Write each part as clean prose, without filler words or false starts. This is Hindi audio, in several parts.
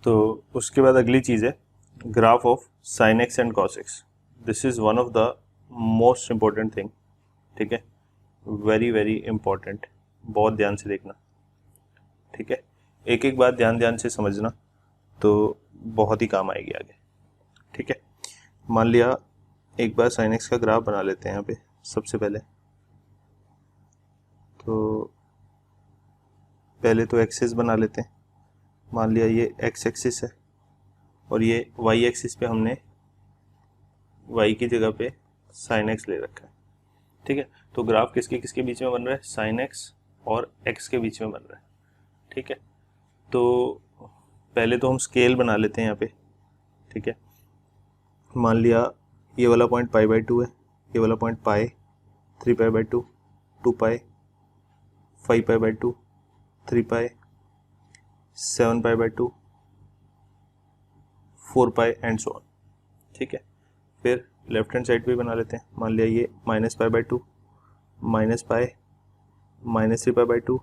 तो उसके बाद अगली चीज़ है graph of sine x and cos x. This is one of the most important thing, ठीक है, वेरी वेरी इंपॉर्टेंट, बहुत ध्यान से देखना, ठीक है, एक एक बात ध्यान से समझना तो बहुत ही काम आएगी आगे, ठीक है। मान लिया एक बार साइन एक्स का ग्राफ बना लेते हैं यहाँ पे सबसे पहले। तो पहले तो एक्सिस बना लेते हैं। मान लिया ये एक्स एक्सिस है और ये वाई एक्सिस पे हमने वाई की जगह पे साइन एक्स ले रखा है, ठीक है। तो ग्राफ किसके किसके बीच में बन रहा है, साइन एक्स और एक्स के बीच में बन रहा है, ठीक है। तो पहले तो हम स्केल बना लेते हैं यहाँ पे, ठीक है। मान लिया ये वाला पॉइंट पाई बाई 2 है, ये वाला point pi, 3 pi by 2, 2 pi, 5 pi by 2, 3 pi, 7 pi by 2, 4 pi and so on, ठीक है। फिर लेफ्ट हैंड साइड पे बना लेते हैं। मान लिया ये minus pi by 2, minus pi, minus 3 pi by 2,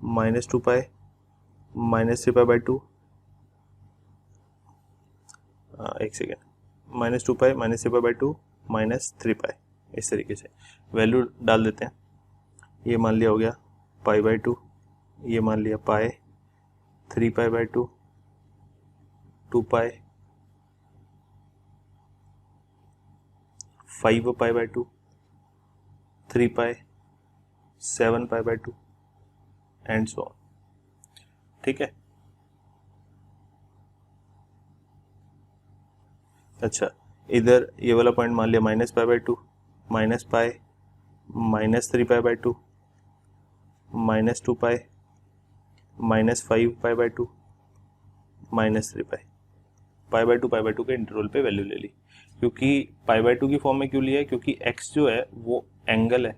minus 2 pi, minus 3 pi by 2, एक second, minus 2 pi, minus 3 pi by 2, minus 3 पाई, इस तरीके से वैल्यू डाल देते हैं। ये मान लिया हो गया पाई बाई 2, ये मान लिया पाई, 3 पाई by 2, 2 pi, 5 pi by 2, 3 pi, 7 pi by 2 and so on, ठीक है। अच्छा, इधर ये वाला पॉइंट मान लिया minus pi by 2, minus pi, minus 3 pi by 2, minus 2 pi, minus 5 pi by 2, minus 3 pi, pi by 2 के इंटरवल पे वैल्यू ले ली। क्योंकि पाई बाई 2 की फॉर्म में क्यों लिया है, क्योंकि x जो है वो एंगल है,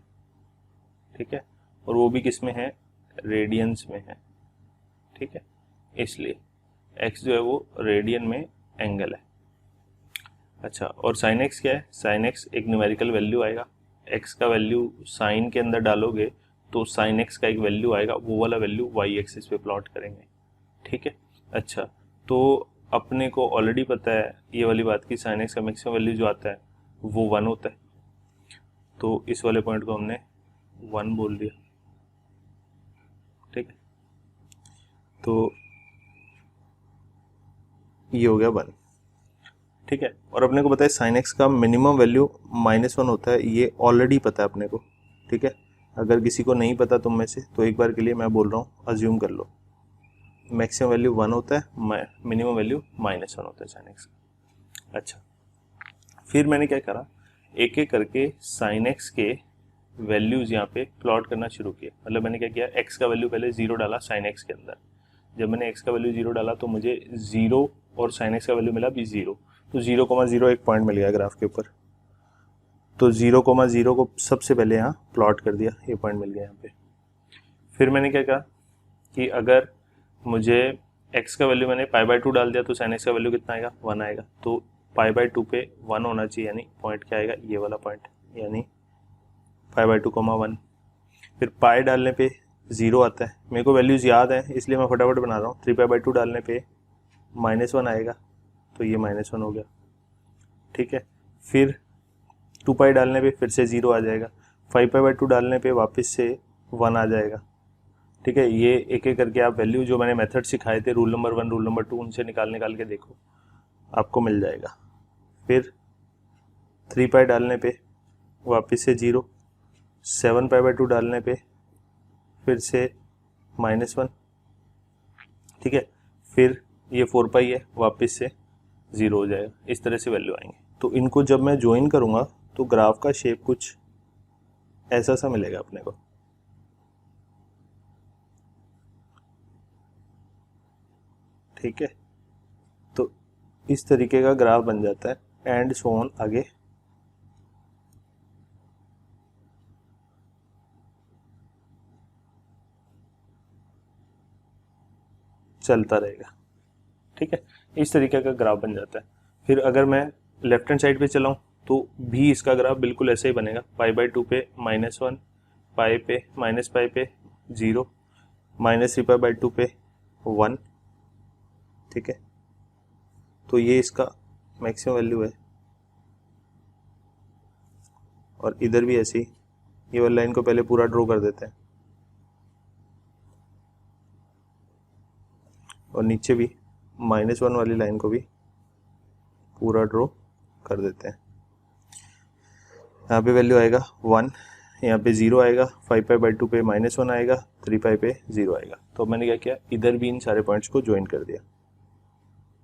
ठीक है, और वो भी किस में है, रेडियंस में है, ठीक है, इसलिए x जो है वो रेडियन में एंगल है। अच्छा, और साइन एक्स क्या है, साइन एक्स एक न्यूमेरिकल वैल्यू आएगा, x का वैल्यू साइन के अंदर डालोगे तो साइन एक्स का एक वैल्यू आएगा, वो वाला वैल्यू वाई एक्सिस पे प्लॉट करेंगे, ठीक है। अच्छा, तो अपने को ऑलरेडी पता है ये वाली बात की साइन एक्स का मैक्सिमम वैल्यू जो आता है वो 1 होता है, तो इस वाले पॉइंट को हमने 1 बोल दिया, ठीक है। तो ये हो गया 1, ठीक है। और अपने को पता है साइन एक्स का मिनिमम वैल्यू -1 होता है, ये ऑलरेडी पता है अपने को, ठीक है। अगर किसी को नहीं पता तुम में से तो एक बार के लिए मैं बोल रहा हूँ, अज्यूम कर लो, मैक्सिमम वैल्यू 1 होता है, मिनिमम वैल्यू -1 होता है साइन एक्स का। अच्छा, फिर मैंने क्या करा, एक एक करके साइन एक्स के वैल्यूज यहाँ पे प्लॉट करना शुरू किया। मतलब मैंने क्या किया, एक्स का वैल्यू पहले 0 डाला साइन एक्स के अंदर। जब मैंने एक्स का वैल्यू 0 डाला तो मुझे 0 और साइन एक्स का वैल्यू मिला भी 0, तो 0,0 एक पॉइंट मिल गया ग्राफ के ऊपर। तो 0,0 को सबसे पहले यहाँ प्लॉट कर दिया, ये पॉइंट मिल गया यहाँ पे। फिर मैंने क्या कहा कि अगर मुझे x का वैल्यू मैंने पाई बाई 2 डाल दिया तो साइन एक्स का वैल्यू कितना आएगा, 1 आएगा। तो पाई बाई 2 पे 1 होना चाहिए, यानी पॉइंट क्या आएगा, ये वाला पॉइंट, यानी पाई बाई 2, 1। फिर पाई डालने पे 0 आता है, मेरे को वैल्यूज़ याद है इसलिए मैं फटाफट बना रहा हूँ। 3 पाई बाई 2 डालने पे -1 आएगा, तो ये -1 हो गया, ठीक है। फिर 2 पाई डालने पे फिर से 0 आ जाएगा, 5 पाई बाई 2 डालने पे वापस से 1 आ जाएगा, ठीक है। ये एक एक करके आप वैल्यू जो मैंने मेथड सिखाए थे, रूल नंबर 1, रूल नंबर 2, उनसे निकाल के देखो, आपको मिल जाएगा। फिर 3 पाई डालने पे वापस से 0, 7 पाई बाई 2 डालने पे फिर से -1, ठीक है। फिर ये 4 पाई है, वापस से 0 हो जाएगा। इस तरह से वैल्यू आएंगे। तो इनको जब मैं ज्वाइन करूँगा तो ग्राफ का शेप कुछ ऐसा सा मिलेगा अपने को, ठीक है। तो इस तरीके का ग्राफ बन जाता है एंड सो ऑन, आगे चलता रहेगा, ठीक है। इस तरीके का ग्राफ बन जाता है। फिर अगर मैं लेफ्ट हैंड साइड पे चलाऊं तो भी इसका ग्राफ बिल्कुल ऐसे ही बनेगा, पाई बाई 2 पे -1, पाई पे माइनस पाई पे 0, -3 पाई बाई 2 पे 1, ठीक है। तो ये इसका मैक्सिमम वैल्यू है, और इधर भी ऐसी ये वाली लाइन को पहले पूरा ड्रॉ कर देते हैं, और नीचे भी -1 वाली लाइन को भी पूरा ड्रॉ कर देते हैं। यहाँ पे वैल्यू आएगा 1, यहाँ पे 0 आएगा, 5π/2 पे -1 आएगा, 3π पे 0 आएगा। तो मैंने क्या किया, इधर भी इन सारे पॉइंट्स को ज्वाइन कर दिया।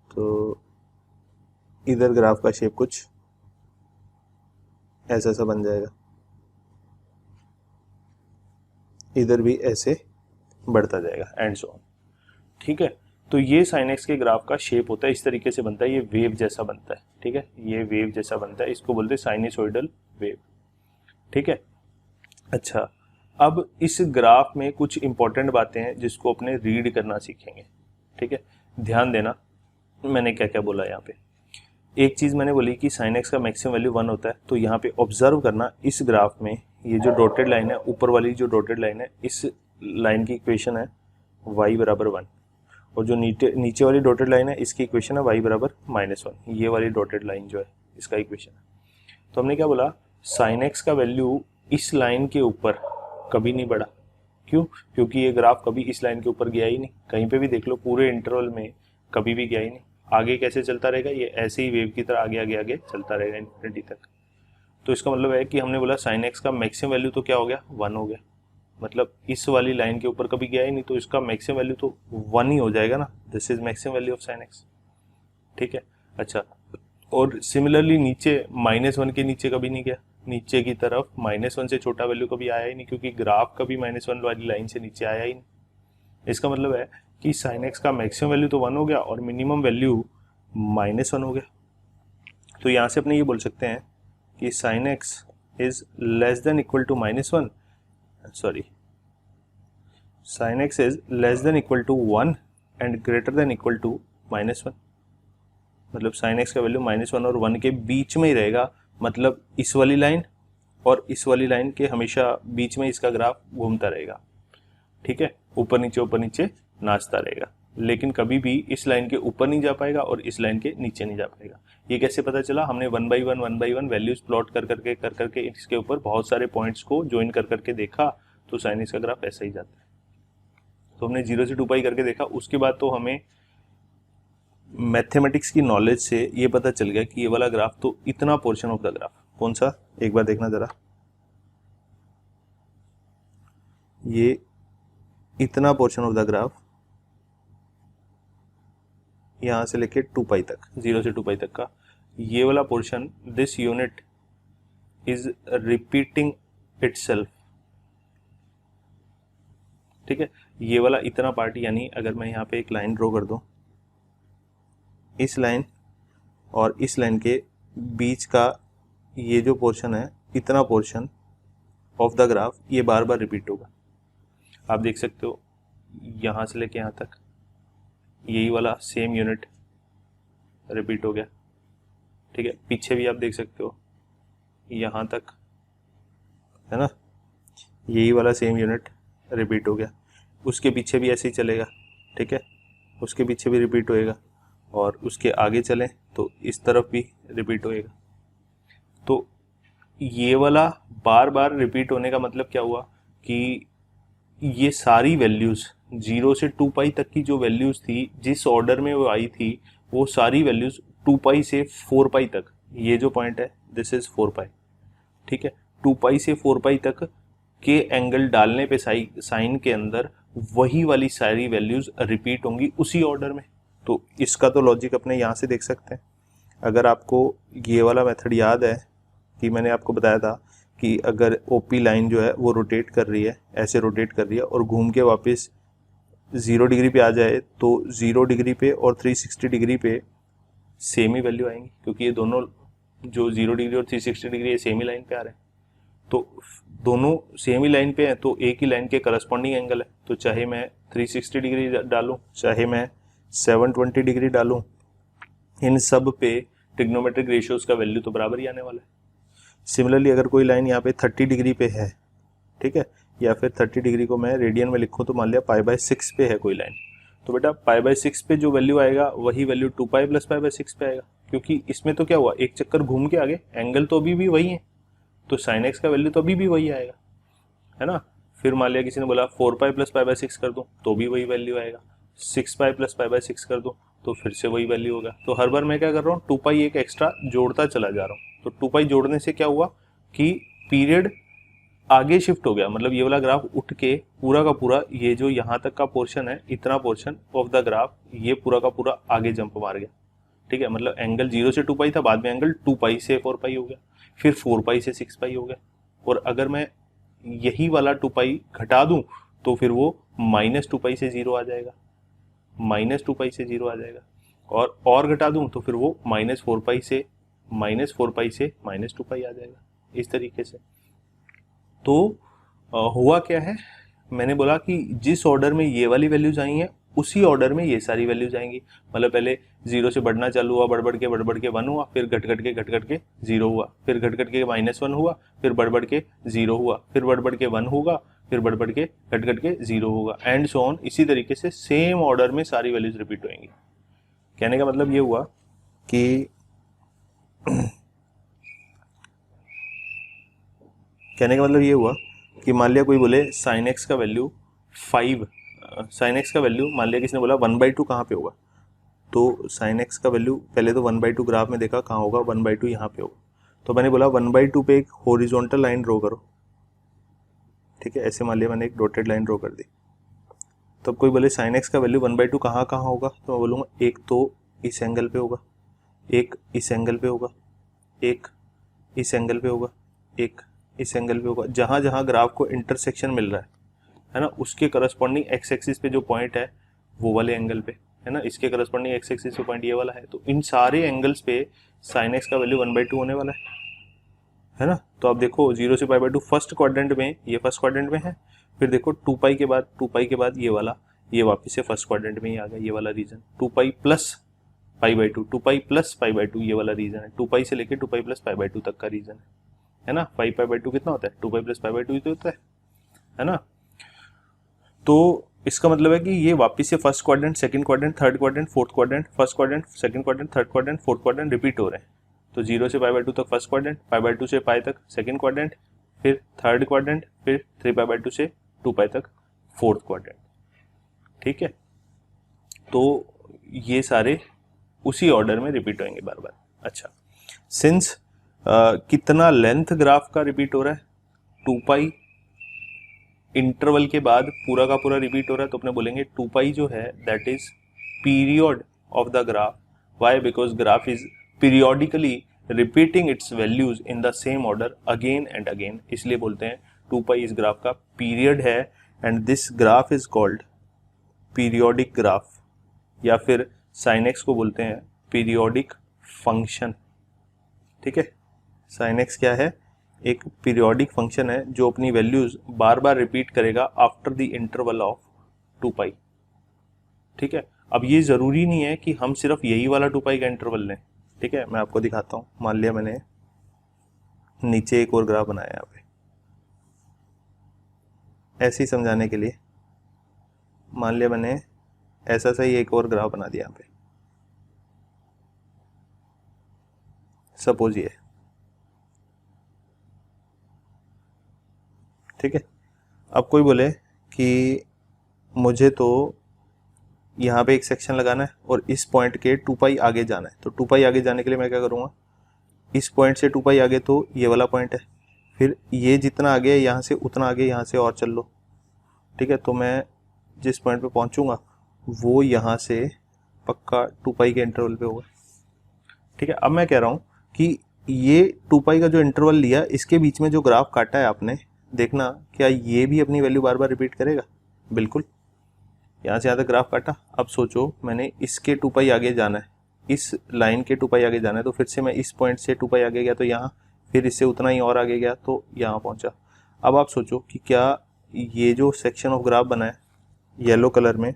तो इधर ग्राफ का शेप कुछ ऐसा सा बन जाएगा, इधर भी ऐसे बढ़ता जाएगा एंड सो ऑन। ठीक है, तो ये sin x के ग्राफ का शेप होता है, इस तरीके से बनता है, ये वेव जैसा बनता है। ठीक है, ये वेव जैसा बनता है, इसको बोलते हैं साइनसोइडल वेव। ठीक है, अच्छा, अब इस ग्राफ में कुछ इंपॉर्टेंट बातें हैं जिसको अपने रीड करना सीखेंगे। ठीक है, ध्यान देना मैंने क्या क्या बोला। यहाँ पे एक चीज मैंने बोली कि sin x का मैक्सिमम वैल्यू 1 होता है, तो यहाँ पे ऑब्जर्व करना, इस ग्राफ में ये जो डॉटेड लाइन है, ऊपर वाली जो डॉटेड लाइन है, इस लाइन की इक्वेशन है y बराबर 1, और जो नीचे वाली डॉटेड लाइन है इसकी इक्वेशन है y बराबर -1। ये वाली डॉटेड लाइन जो है इसका इक्वेशन है। तो हमने क्या बोला, sin x का वैल्यू इस लाइन के ऊपर कभी नहीं बढ़ा। क्यों? क्योंकि ये ग्राफ कभी इस लाइन के ऊपर गया ही नहीं, कहीं पे भी देख लो पूरे इंटरवल में कभी भी गया ही नहीं। आगे कैसे चलता रहेगा, ये ऐसे ही वेव की तरह आगे आगे आगे चलता रहेगा इन्फिनिटी तक। तो इसका मतलब है कि हमने बोला sin x का मैक्सिमम वैल्यू तो क्या हो गया, 1 हो गया, मतलब इस वाली लाइन के ऊपर कभी गया ही नहीं, तो इसका मैक्सिमम वैल्यू तो 1 ही हो जाएगा ना। This is maximum value of sin x। ठीक है, अच्छा, और सिमिलरली नीचे -1 के नीचे कभी नहीं गया, नीचे की तरफ -1 से छोटा वैल्यू कभी आया ही नहीं, क्योंकि ग्राफ कभी -1 वाली लाइन से नीचे आया ही नहीं। इसका मतलब है कि sin x का मैक्सिमम वैल्यू तो 1 हो गया और मिनिमम वैल्यू -1 हो गया। तो यहाँ से अपने ये बोल सकते हैं कि sin x is less than equal to -1, sorry, sin x is less than equal to 1 and greater than equal to -1। मतलब sin x का वैल्यू -1 और 1 के बीच में ही रहेगा, मतलब इस वाली लाइन और इस वाली लाइन के हमेशा बीच में इसका ग्राफ घूमता रहेगा। ठीक है, ऊपर नीचे नाचता रहेगा, लेकिन कभी भी इस लाइन के ऊपर नहीं जा पाएगा और इस लाइन के नीचे नहीं जा पाएगा। ये कैसे पता चला, हमने 1 बाई 1 वैल्यूज प्लॉट कर करके इसके ऊपर बहुत सारे पॉइंट्स को ज्वाइन कर करके देखा, तो sin x का ग्राफ ऐसा ही जाता है। तो हमने 0 से 2π करके देखा, उसके बाद तो हमें मैथमेटिक्स की नॉलेज से ये पता चल गया कि ये वाला ग्राफ तो इतना पोर्शन ऑफ द ग्राफ, कौन सा, एक बार देखना जरा, ये इतना पोर्शन ऑफ द ग्राफ यहां से लेके 2π तक, 0 से 2π तक का ये वाला portion, this unit is repeating itself. ठीक है, ये वाला इतना पार्ट, यानी अगर मैं यहाँ पे एक लाइन ड्रॉ कर दूं, इस लाइन और इस लाइन के बीच का ये जो पोर्शन है, इतना पोर्शन ऑफ द ग्राफ ये बार बार रिपीट होगा। आप देख सकते हो यहाँ से लेके यहाँ तक यही वाला सेम यूनिट रिपीट हो गया। ठीक है, पीछे भी आप देख सकते हो यहाँ तक, है ना, यही वाला सेम यूनिट रिपीट हो गया, उसके पीछे भी ऐसे ही चलेगा। ठीक है, उसके पीछे भी रिपीट होएगा, और उसके आगे चलें तो इस तरफ भी रिपीट होएगा। तो ये वाला बार बार रिपीट होने का मतलब क्या हुआ कि ये सारी वैल्यूज 0 से 2π तक की जो वैल्यूज थी, जिस ऑर्डर में वो आई थी, वो सारी वैल्यूज 2π से 4π तक, ये जो पॉइंट है दिस इज 4π। ठीक है, 2π से 4π तक के एंगल डालने पे साइन के अंदर वही वाली सारी वैल्यूज रिपीट होंगी उसी ऑर्डर में। तो इसका तो लॉजिक अपने यहाँ से देख सकते हैं। अगर आपको ये वाला मेथड याद है कि मैंने आपको बताया था कि अगर ओपी लाइन जो है वो रोटेट कर रही है, ऐसे रोटेट कर रही है और घूम के वापस 0 डिग्री पे आ जाए, तो 0 डिग्री पे और 360 डिग्री पे सेम ही वैल्यू आएंगी, क्योंकि ये दोनों जो 0 डिग्री और 360 डिग्री ये सेम ही लाइन पे आ रहे हैं। तो दोनों सेम ही लाइन पे हैं, तो एक ही लाइन के करस्पॉन्डिंग एंगल है। तो चाहे मैं 360 डिग्री डालूं, चाहे मैं 720 डिग्री डालूं, इन सब पे ट्रिग्नोमेट्रिक रेशियोज का वैल्यू तो बराबर ही आने वाला है। सिमिलरली अगर कोई लाइन यहाँ पे 30 डिग्री पे है, ठीक है, या फिर 30 डिग्री को मैं रेडियन में लिखूं तो मान लिया π/6 पे है कोई लाइन, तो बेटा π/6 पे जो वैल्यू आएगा वही वैल्यू 2π + π/6 पे आएगा, क्योंकि इसमें तो क्या हुआ, एक चक्कर घूम के आगे, एंगल तो अभी भी वही है, तो sin x का वैल्यू तो अभी भी वही आएगा, है ना। फिर मान लिया किसी ने बोला 4π + π/6 कर दूं तो भी वही वैल्यू आएगा, 6π + π/6 कर दूं तो फिर से वही वैल्यू होगा। तो हर बार मैं क्या कर रहा हूँ, 2π एक एक्स्ट्रा जोड़ता चला जा रहा हूँ। तो 2π जोड़ने से क्या हुआ कि पीरियड आगे शिफ्ट हो गया, मतलब ये वाला ग्राफ उठ के पूरा का पूरा ये जो यहाँ तक का पोर्शन है, इतना पोर्शन ऑफ द ग्राफ ये पूरा का पूरा आगे जंप मार गया, ठीक है। मतलब एंगल 0 से 2π था, बाद में एंगल 2π से 4π हो गया, फिर 4π से 6π हो गया, और अगर मैं यही वाला 2π घटा दूं तो फिर वो -2π से 0 आ जाएगा, -2π से 0 आ जाएगा, और घटा दूं तो फिर वो -4π से -2π आ जाएगा, इस तरीके से। तो हुआ क्या है, मैंने बोला कि जिस ऑर्डर में ये वाली वैल्यूज आई हैं उसी ऑर्डर में ये सारी वैल्यूज आएंगी। मतलब पहले 0 से बढ़ना चालू हुआ, बढ़ बढ़ के 1 हुआ, फिर घट घट के 0 हुआ, फिर घट घट के -1 हुआ, फिर बढ़ के 0 हुआ, फिर बढ़ के 1 होगा, फिर बढ़ के घट के 0 होगा, एंड सो ऑन। इसी तरीके से सेम ऑर्डर में सारी वैल्यूज रिपीट होंगी। कहने का मतलब ये हुआ कि मान लिया कोई बोले sin x का वैल्यू 5, sin x का वैल्यू मान लिया किसी ने बोला 1/2 कहाँ पे होगा, तो sin x का वैल्यू पहले तो 1/2 ग्राफ में देखा कहाँ होगा, 1/2 यहाँ पे होगा, तो मैंने बोला 1/2 पे एक हॉरिजॉन्टल लाइन ड्रॉ करो, ठीक है। ऐसे मान लिया मैंने एक डॉटेड लाइन ड्रॉ कर दी। तब कोई बोले sin x का वैल्यू 1/2 कहाँ होगा, तो मैं बोलूँगा एक तो इस एंगल पे होगा, एक इस एंगल पे होगा, एक इस एंगल पे होगा, एक इस एंगल पे होगा। जहां जहां ग्राफ को इंटरसेक्शन मिल रहा है ना, उसके करस्पॉन्डिंग एक्स एक्सिस पे जो पॉइंट है वो वाले एंगल पे, है ना, इसके करस्पॉन्डिंग एक्स एक्सिस पे पॉइंट ये वाला है, तो इन सारे एंगल्स पे sin x का वैल्यू 1/2 होने वाला है ना। तो आप देखो 0 से π/2 फर्स्ट क्वाड्रेंट में, ये फर्स्ट क्वाड्रेंट में है, फिर देखो 2π के बाद ये वापस से फर्स्ट क्वाड्रेंट में ही आ गया, ये वाला रीजन 2π + π/2, 2π + π/2 ये वाला रीजन है, 2π से लेके 2π + π/2 तक का रीजन है ना। 5π/2 कितना होता है, 2π + π/2 ही तो होता है ना। तो इसका मतलब है कि ये वापस से first quadrant, second quadrant, third quadrant, fourth quadrant, first quadrant, second quadrant, third quadrant, fourth quadrant repeat हो रहे हैं। तो 0 से π/2 तक फर्स्ट क्वाड्रेंट, π/2 से π तक सेकंड क्वाड्रेंट, फिर थर्ड क्वाड्रेंट, फिर 3π/2 से 2π तक फोर्थ क्वाड्रेंट, ठीक है। तो ये सारे उसी ऑर्डर में रिपीट होंगे बार बार। अच्छा, सिंस कितना लेंथ ग्राफ का रिपीट हो रहा है, 2π इंटरवल के बाद पूरा का पूरा रिपीट हो रहा है, तो अपने बोलेंगे 2π जो है that is period of the graph. Why? Because graph is periodically repeating it's values in the same order again and again, इसलिए बोलते हैं 2π इस ग्राफ का पीरियड है, and this graph is called periodic graph, या फिर sin x को बोलते हैं पीरियोडिक फंक्शन, ठीक है। sin x क्या है, एक पीरियोडिक फंक्शन है जो अपनी वैल्यूज बार बार रिपीट करेगा आफ्टर द इंटरवल ऑफ 2π, ठीक है। अब ये जरूरी नहीं है कि हम सिर्फ यही वाला 2π का इंटरवल लें, ठीक है। मैं आपको दिखाता हूं, मान लिया मैंने नीचे एक और ग्राफ बनाया यहाँ पे, ऐसे ही समझाने के लिए मान लिया मैंने ऐसा सा ही एक और ग्राफ बना दिया यहाँ पे, सपोज ये, ठीक है। अब कोई बोले कि मुझे तो यहाँ पे एक सेक्शन लगाना है और इस पॉइंट के 2π आगे जाना है, तो 2π आगे जाने के लिए मैं क्या करूँगा, इस पॉइंट से 2π आगे तो ये वाला पॉइंट है, फिर ये जितना आगे है यहाँ से उतना आगे यहाँ से और चल लो, ठीक है। तो मैं जिस पॉइंट पे पहुँचूंगा वो यहाँ से पक्का 2π के इंटरवल पे होगा, ठीक है। अब मैं कह रहा हूँ कि ये 2π का जो इंटरवल लिया, इसके बीच में जो ग्राफ काटा है आपने, देखना क्या ये भी अपनी वैल्यू बार बार रिपीट करेगा, बिल्कुल। यहाँ से यहाँ तक ग्राफ काटा, अब सोचो मैंने इसके 2π आगे जाना है, इस लाइन के 2π आगे जाना है, तो फिर से मैं इस पॉइंट से 2π आगे गया तो यहाँ, फिर इससे उतना ही और आगे गया तो यहाँ पहुँचा। अब आप सोचो कि क्या ये जो सेक्शन ऑफ ग्राफ बना है येलो कलर में,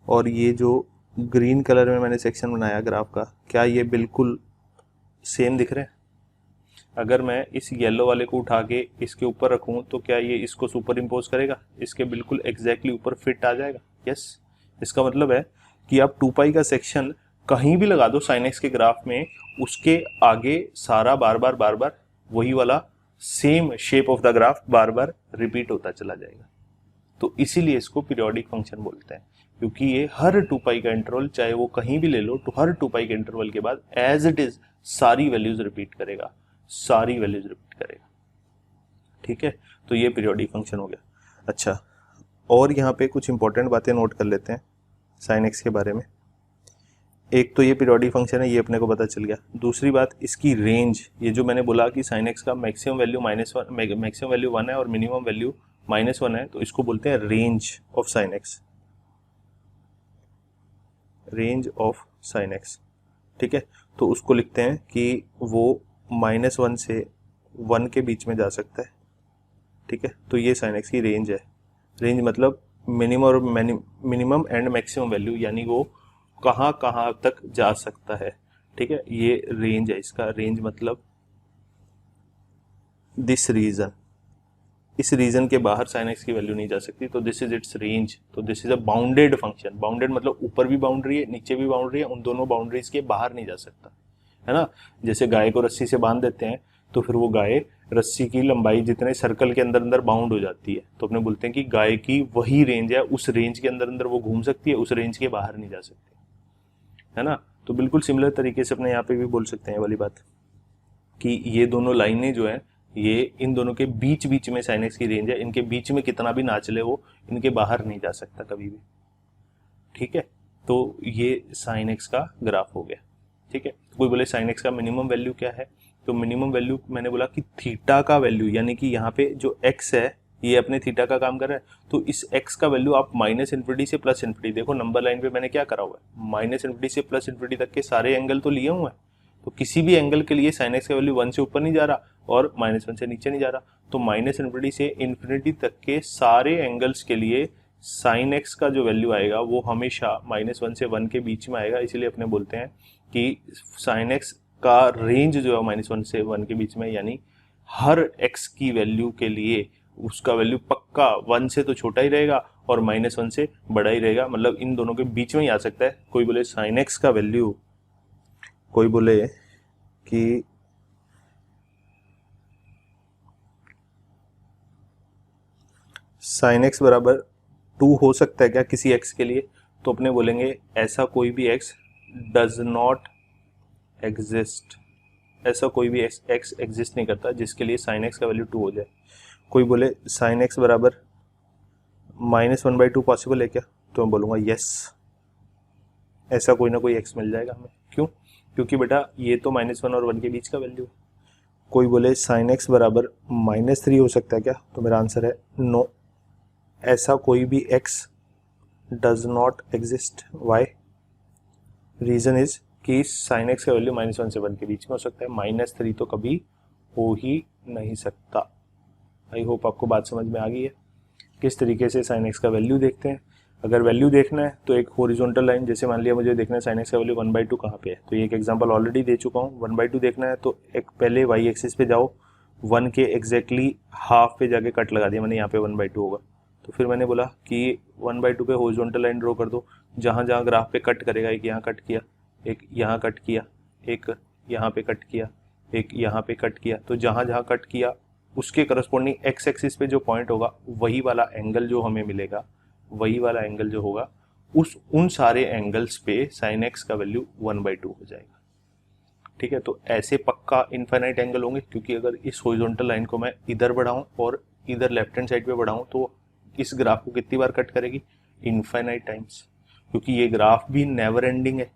और ये जो ग्रीन कलर में मैंने सेक्शन बनाया ग्राफ का, क्या ये बिल्कुल सेम दिख रहे हैं? अगर मैं इस येलो वाले को उठा के इसके ऊपर रखूं तो क्या ये इसको सुपर इम्पोज करेगा, इसके बिल्कुल एग्जैक्टली ऊपर फिट आ जाएगा? यस। इसका मतलब है कि आप 2 पाई का सेक्शन कहीं भी लगा दो साइन एक्स के ग्राफ में, उसके आगे सारा बार बार वही वाला same shape of the graph bar bar repeat होता चला जाएगा। तो इसीलिए इसको पीरियोडिक फंक्शन बोलते हैं, क्योंकि ये हर 2 पाई का इंटरवल, चाहे वो कहीं भी ले लो, तो हर 2 पाई के इंटरवल के बाद एज इट इज सारी वैल्यूज रिपीट करेगा, सारी वैल्यूज रिपीट करेगा। ठीक है, तो ये पीरियोडिक फंक्शन हो गया। अच्छा, और यहाँ पे कुछ इंपॉर्टेंट बातें नोट कर लेते हैं साइन एक्स के बारे में। एक तो ये पीरियोडिक फंक्शन है, ये अपने को पता चल गया। दूसरी बात, इसकी रेंज, ये जो मैंने बोला कि साइन एक्स का मैक्सिमम वैल्यू -1, मैक्सिमम वैल्यू 1 है और मिनिमम वैल्यू -1 है, तो इसको बोलते हैं range of sine x, range of sine x. ठीक है, तो उसको लिखते हैं कि वो -1 से 1 के बीच में जा सकता है। ठीक है, तो ये साइन एक्स की रेंज है। रेंज मतलब मिनिमम एंड मैक्सिमम वैल्यू, यानी वो कहाँ कहाँ तक जा सकता है। ठीक है, ये रेंज है इसका। रेंज मतलब दिस रीजन, इस रीजन के बाहर साइन एक्स की वैल्यू नहीं जा सकती, तो दिस इज इट्स रेंज। तो this is a bounded function. Bounded मतलब ऊपर भी बाउंड्री है, नीचे भी बाउंड्री है, उन दोनों बाउंड्रीज के बाहर नहीं जा सकता, है ना। जैसे गाय को रस्सी से बांध देते हैं तो फिर वो गाय रस्सी की लंबाई जितने सर्कल के अंदर अंदर बाउंड हो जाती है, तो अपने बोलते हैं कि गाय की वही रेंज है, उस रेंज के अंदर अंदर वो घूम सकती है, उस रेंज के बाहर नहीं जा सकती, है ना। तो बिल्कुल सिमिलर तरीके से अपने यहाँ पे भी बोल सकते हैं ये वाली बात कि ये दोनों लाइनें जो है, ये इन दोनों के बीच बीच में साइन एक्स की रेंज है, इनके बीच में कितना भी ना चले वो इनके बाहर नहीं जा सकता कभी भी। ठीक है, तो ये साइन एक्स का ग्राफ हो गया। ठीक है, कोई बोले साइन एक्स का मिनिमम वैल्यू क्या है, तो मिनिमम वैल्यू मैंने बोला कि थीटा का वैल्यू, यानी कि यहाँ पे जो एक्स है ये अपने थीटा का काम कर रहा है, तो इस एक्स का वैल्यू आप -∞ से +∞, देखो नंबर लाइन पे मैंने क्या करा हुआ है, -∞ से +∞ तक के सारे एंगल तो लिए हुए हैं, तो किसी भी एंगल के लिए साइन एक्स का वैल्यू 1 से ऊपर नहीं जा रहा और -1 से नीचे नहीं जा रहा, तो -∞ से ∞ तक के सारे एंगल्स के लिए साइन एक्स का जो वैल्यू आएगा वो हमेशा -1 से 1 के बीच में आएगा। इसीलिए अपने बोलते हैं कि साइन एक्स का रेंज जो है -1 से 1 के बीच में, यानी हर x की वैल्यू के लिए उसका वैल्यू पक्का 1 से तो छोटा ही रहेगा और -1 से बड़ा ही रहेगा, मतलब इन दोनों के बीच में ही आ सकता है। कोई बोले साइन एक्स का वैल्यू, कोई बोले कि साइन एक्स बराबर 2 हो सकता है क्या किसी x के लिए, तो अपने बोलेंगे ऐसा कोई भी x डज नॉट एग्जिस्ट, ऐसा कोई भी x एग्जिस्ट नहीं करता जिसके लिए साइन एक्स का वैल्यू 2 हो जाए। कोई बोले साइन एक्स बराबर -1/2 पॉसिबल है क्या, तो मैं बोलूँगा यस, ऐसा कोई ना कोई x मिल जाएगा हमें। क्यों, क्योंकि बेटा ये तो -1 और 1 के बीच का वैल्यू है। कोई बोले साइन एक्स बराबर -3 हो सकता है क्या, तो मेरा आंसर है नो, ऐसा कोई भी x does not exist. Why, reason is कि साइन एक्स का वैल्यू -1 से 1 के बीच में हो सकता है, -3 तो कभी हो ही नहीं सकता। आई होप आपको बात समझ में आ गई है किस तरीके से साइन एक्स का वैल्यू देखते हैं। अगर वैल्यू देखना है तो एक हॉरिजॉन्टल लाइन, जैसे मान लिया मुझे देखना है साइन एक्स का वैल्यू 1/2 कहाँ पे है, तो ये एक एग्जांपल ऑलरेडी दे चुका हूँ। 1/2 देखना है तो एक पहले y एक्सिस पे जाओ, 1 के एग्जैक्टली हाफ पे जाके कट लगा दिया मैंने, यहाँ पे 1/2 होगा। तो फिर मैंने बोला कि 1/2 पे हॉरिजॉन्टल लाइन ड्रॉ कर दो, जहाँ जहाँ ग्राफ पे कट करेगा, एक यहाँ कट किया, एक यहाँ कट किया, एक यहाँ पे कट किया, एक यहाँ पे कट किया, तो जहाँ जहाँ कट किया उसके करस्पॉन्डिंग एक्स एक्सिस पे जो पॉइंट होगा वही वाला एंगल जो हमें मिलेगा, वही वाला एंगल जो होगा उन सारे एंगल्स पे साइन एक्स का वैल्यू 1/2 हो जाएगा। ठीक है, तो ऐसे पक्का इनफाइनाइट एंगल होंगे, क्योंकि अगर इस हॉरिजॉन्टल लाइन को मैं इधर बढ़ाऊं और इधर लेफ्ट हैंड साइड पे बढ़ाऊं तो इस ग्राफ को कितनी बार कट करेगी, इनफाइनाइट टाइम्स, क्योंकि ये ग्राफ भी नेवर एंडिंग है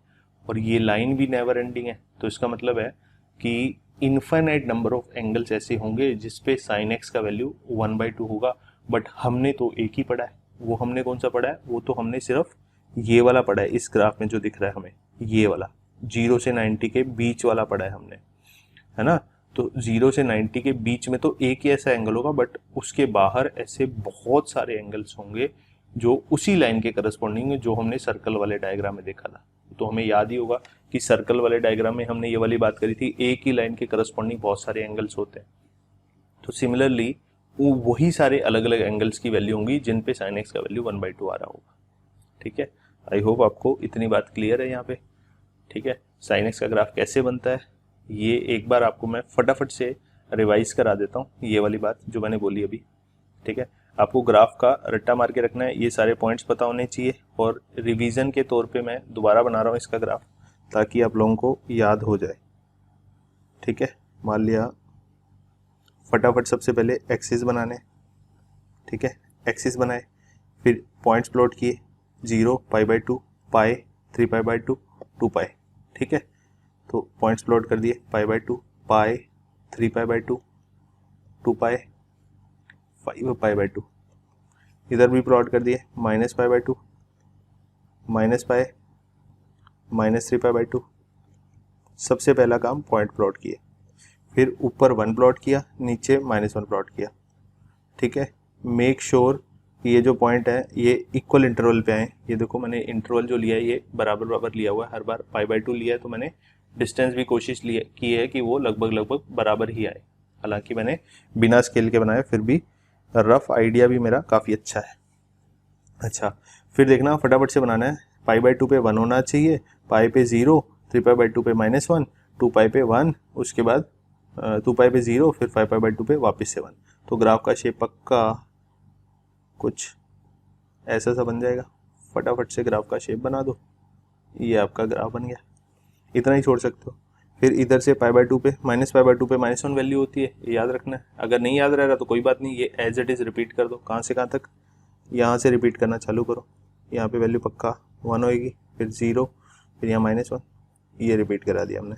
और ये लाइन भी नेवर एंडिंग है। तो इसका मतलब है कि इनफाइनाइट नंबर ऑफ एंगल्स ऐसे होंगे जिसपे साइन एक्स का वैल्यू 1/2 होगा। बट हमने तो एक ही पढ़ा है, वो हमने कौन सा पढ़ा है, वो तो हमने सिर्फ ये वाला पढ़ा है, इस ग्राफ में जो दिख रहा है हमें ये वाला 0 से 90 के बीच वाला पढ़ा है हमने, है ना। तो 0 से 90 के बीच में तो एक ही ऐसा एंगल होगा, बट उसके बाहर ऐसे बहुत सारे एंगल्स होंगे जो उसी लाइन के करस्पॉन्डिंग जो हमने सर्कल वाले डायग्राम में देखा था। तो हमें याद ही होगा कि सर्कल वाले डायग्राम में हमने ये वाली बात करी थी, एक ही लाइन के करस्पॉन्डिंग बहुत सारे एंगल्स होते हैं। तो सिमिलरली वो वही सारे अलग अलग एंगल्स की वैल्यू होंगी जिन पे साइन एक्स का वैल्यू 1/2 आ रहा होगा। ठीक है, आई होप आपको इतनी बात क्लियर है यहाँ पे, ठीक है। साइन एक्स का ग्राफ कैसे बनता है ये एक बार आपको मैं फटाफट से रिवाइज करा देता हूँ, ये वाली बात जो मैंने बोली अभी, ठीक है। आपको ग्राफ का रट्टा मार के रखना है, ये सारे पॉइंट्स पता होने चाहिए, और रिवीजन के तौर पे मैं दोबारा बना रहा हूँ इसका ग्राफ ताकि आप लोगों को याद हो जाए, ठीक है। मान लिया फटाफट सबसे पहले एक्सिस बनाने, ठीक है, एक्सिस बनाए, फिर पॉइंट्स प्लॉट किए, 0, π/2, पाई, 3π/2, 2π, ठीक है। तो पॉइंट्स प्लॉट कर दिए, π/2, पाई, 3π/2, 2π, 5π/2, इधर भी प्लॉट कर दिए, -π/2, -π, -3π/2। सबसे पहला काम पॉइंट प्लॉट किए, फिर ऊपर 1 प्लॉट किया, नीचे -1 प्लॉट किया, ठीक है। मेक श्योर ये जो पॉइंट है ये इक्वल इंटरवल पे आए। ये देखो मैंने इंटरवल जो लिया है ये बराबर बराबर लिया हुआ है, हर बार π/2 लिया है, तो मैंने डिस्टेंस भी कोशिश की है कि वो लगभग बराबर ही आए। हालांकि मैंने बिना स्केल के बनाया, फिर भी रफ आइडिया भी मेरा काफ़ी अच्छा है। अच्छा, फिर देखना फटाफट से बनाना है, π/2 पे 1 होना चाहिए, पाई पे 0, 3π/2 पे -1, 2π पे 1, उसके बाद 2π पे 0, फिर 5π/2 पे वापस से 1। तो ग्राफ का शेप पक्का कुछ ऐसा सा बन जाएगा। फटाफट से ग्राफ का शेप बना दो, ये आपका ग्राफ बन गया। इतना ही छोड़ सकते हो। फिर इधर से π/2 पे -π/2 पे -1 वैल्यू होती है, ये याद रखना है। अगर नहीं याद रह रहा तो कोई बात नहीं, ये एज इट इज़ रिपीट कर दो। कहाँ से कहाँ तक, यहाँ से रिपीट करना चालू करो। यहाँ पे वैल्यू पक्का 1 होएगी, फिर 0, फिर यहाँ -1, ये रिपीट करा दिया हमने।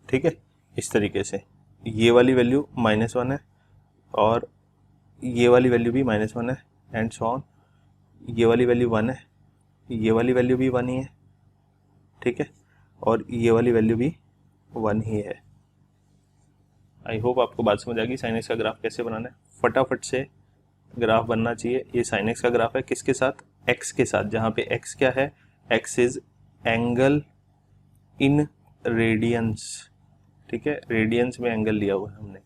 ठीक है, इस तरीके से ये वाली वैल्यू -1 है, और ये वाली वैल्यू भी -1 है, एंड सो ऑन। ये वाली वैल्यू 1 है, ये वाली वैल्यू भी 1 ही है, ठीक है, और ये वाली वैल्यू भी 1 ही है। आई होप आपको बात समझ आ गई साइन एक्स का ग्राफ कैसे बनाना है। फटाफट से ग्राफ बनना चाहिए। ये साइन एक्स का ग्राफ है, किसके साथ, एक्स के साथ, जहाँ पे एक्स क्या है, x is angle in radiance, ठीक है, रेडियंस में एंगल लिया हुआ है हमने।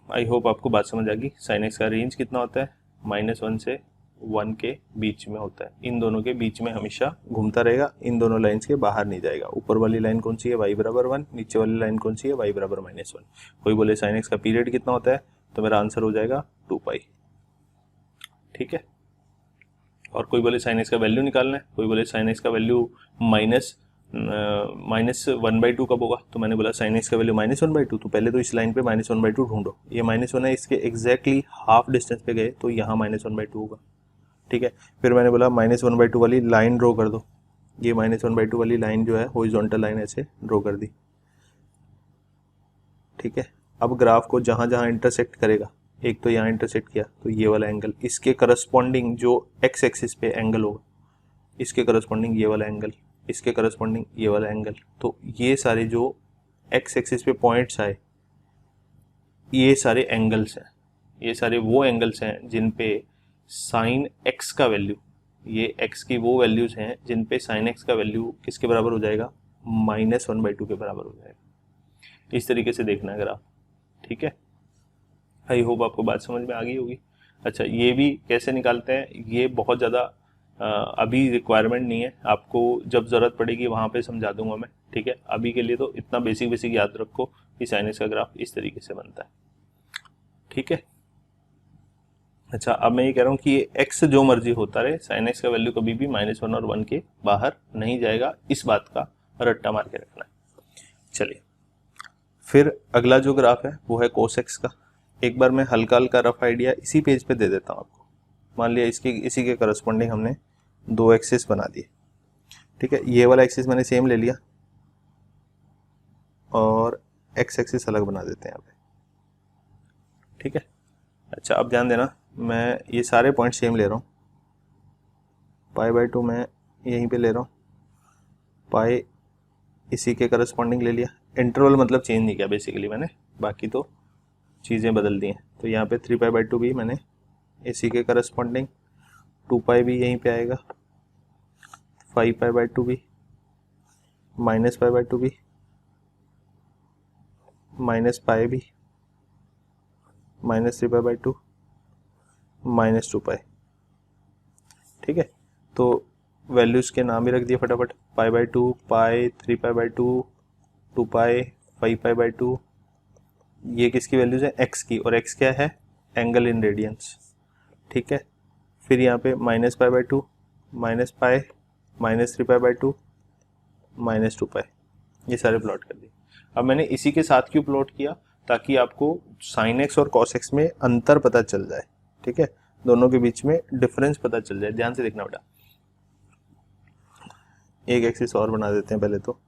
आई होप आपको बात समझ आ गई। साइन एक्स का रेंज कितना होता है, -1 से 1 के बीच में होता है। इन दोनों के बीच में हमेशा घूमता रहेगा, इन दोनों लाइंस के बाहर नहीं जाएगा। ऊपर वाली लाइन कौन सी है, y = 1, नीचे वाली लाइन कौन सी है, y = -1। कोई बोले साइन एक्स का पीरियड कितना होता है, तो मेरा आंसर हो जाएगा 2π, ठीक है। और कोई बोले साइन एक्स का वैल्यू निकालना है, कोई बोले साइन एक्स का वैल्यू -1/2 कब होगा, तो मैंने बोला साइन एक्स का वैल्यू -1/2, तो पहले तो इस लाइन पे -1/2 ढूंढो। ये -1 है, इसके एग्जैक्टली हाफ डिस्टेंस पे गए तो यहाँ -1/2 होगा, ठीक है। फिर मैंने बोला -1/2 वाली लाइन ड्रॉ कर दो। ये -1/2 वाली लाइन जो है हॉरिजॉन्टल लाइन ऐसे ड्रॉ कर दी, ठीक है। अब ग्राफ को जहाँ जहाँ इंटरसेक्ट करेगा, एक तो यहाँ इंटरसेक्ट किया तो ये वाला एंगल, इसके करस्पॉन्डिंग जो एक्स एक्सिस पे एंगल होगा, इसके करस्पॉन्डिंग ये वाला एंगल, इसके करस्पॉन्डिंग ये वाला एंगल। तो ये सारे जो एक्स एक्सिस पे पॉइंट्स आए, ये सारे एंगल्स हैं, ये सारे वो एंगल्स हैं जिन पे साइन एक्स का वैल्यू, ये एक्स की वो वैल्यूज हैं जिन पे साइन एक्स का वैल्यू किसके बराबर हो जाएगा, -1/2 के बराबर हो जाएगा। इस तरीके से देखना है ग्राफ, ठीक है। आई होप आपको बात समझ में आ गई होगी। अच्छा, ये भी कैसे निकालते हैं, ये बहुत ज़्यादा अभी रिक्वायरमेंट नहीं है, आपको जब ज़रूरत पड़ेगी वहाँ पे समझा दूंगा मैं, ठीक है। अभी के लिए तो इतना बेसिक याद रखो कि साइन एक्स का ग्राफ इस तरीके से बनता है, ठीक है। अच्छा, अब मैं ये कह रहा हूँ कि ये एक्स जो मर्जी होता रहे, साइन एक्स का वैल्यू कभी भी -1 और 1 के बाहर नहीं जाएगा, इस बात का रट्टा मार के रखना है। चलिए, फिर अगला जो ग्राफ है वो है कोस एक्स का। एक बार मैं हल्का हल्का रफ आइडिया इसी पेज पे दे देता हूँ आपको। मान लिया इसी के करस्पॉन्डिंग हमने 2 एक्सिस बना दिए, ठीक है। ये वाला एक्सिस मैंने सेम ले लिया और एक्स एक्सिस अलग बना देते हैं यहाँ पे, ठीक है। अच्छा, अब ध्यान देना, मैं ये सारे पॉइंट सेम ले रहा हूँ। π/2 मैं यहीं पे ले रहा हूँ, पाई इसी के करस्पॉन्डिंग ले लिया। इंटरवल मतलब चेंज नहीं किया बेसिकली मैंने, बाकी तो चीज़ें बदल दी हैं। तो यहाँ पे 3π/2 भी मैंने इसी के करस्पॉन्डिंग, 2π भी यहीं पे आएगा, 5π/2 भी, -π/2 भी, माइनस पाई भी, -3π/2 -2π। ठीक है, तो वैल्यूज़ के नाम भी रख दिए फटाफट, π/2, पाई, 3π/2, 2π, 5π/2। ये किसकी वैल्यूज़ है? x की, और x क्या है? Angle in radiance. ठीक है, फिर यहाँ पे -π/2, -π, -3π/2, -2π, ये सारे प्लॉट कर दिए। अब मैंने इसी के साथ क्यों प्लॉट किया? ताकि आपको sin x और cos x में अंतर पता चल जाए। ठीक है, दोनों के बीच में डिफरेंस पता चल जाए। ध्यान से देखना बेटा, एक एक्सिस और बना देते हैं पहले तो।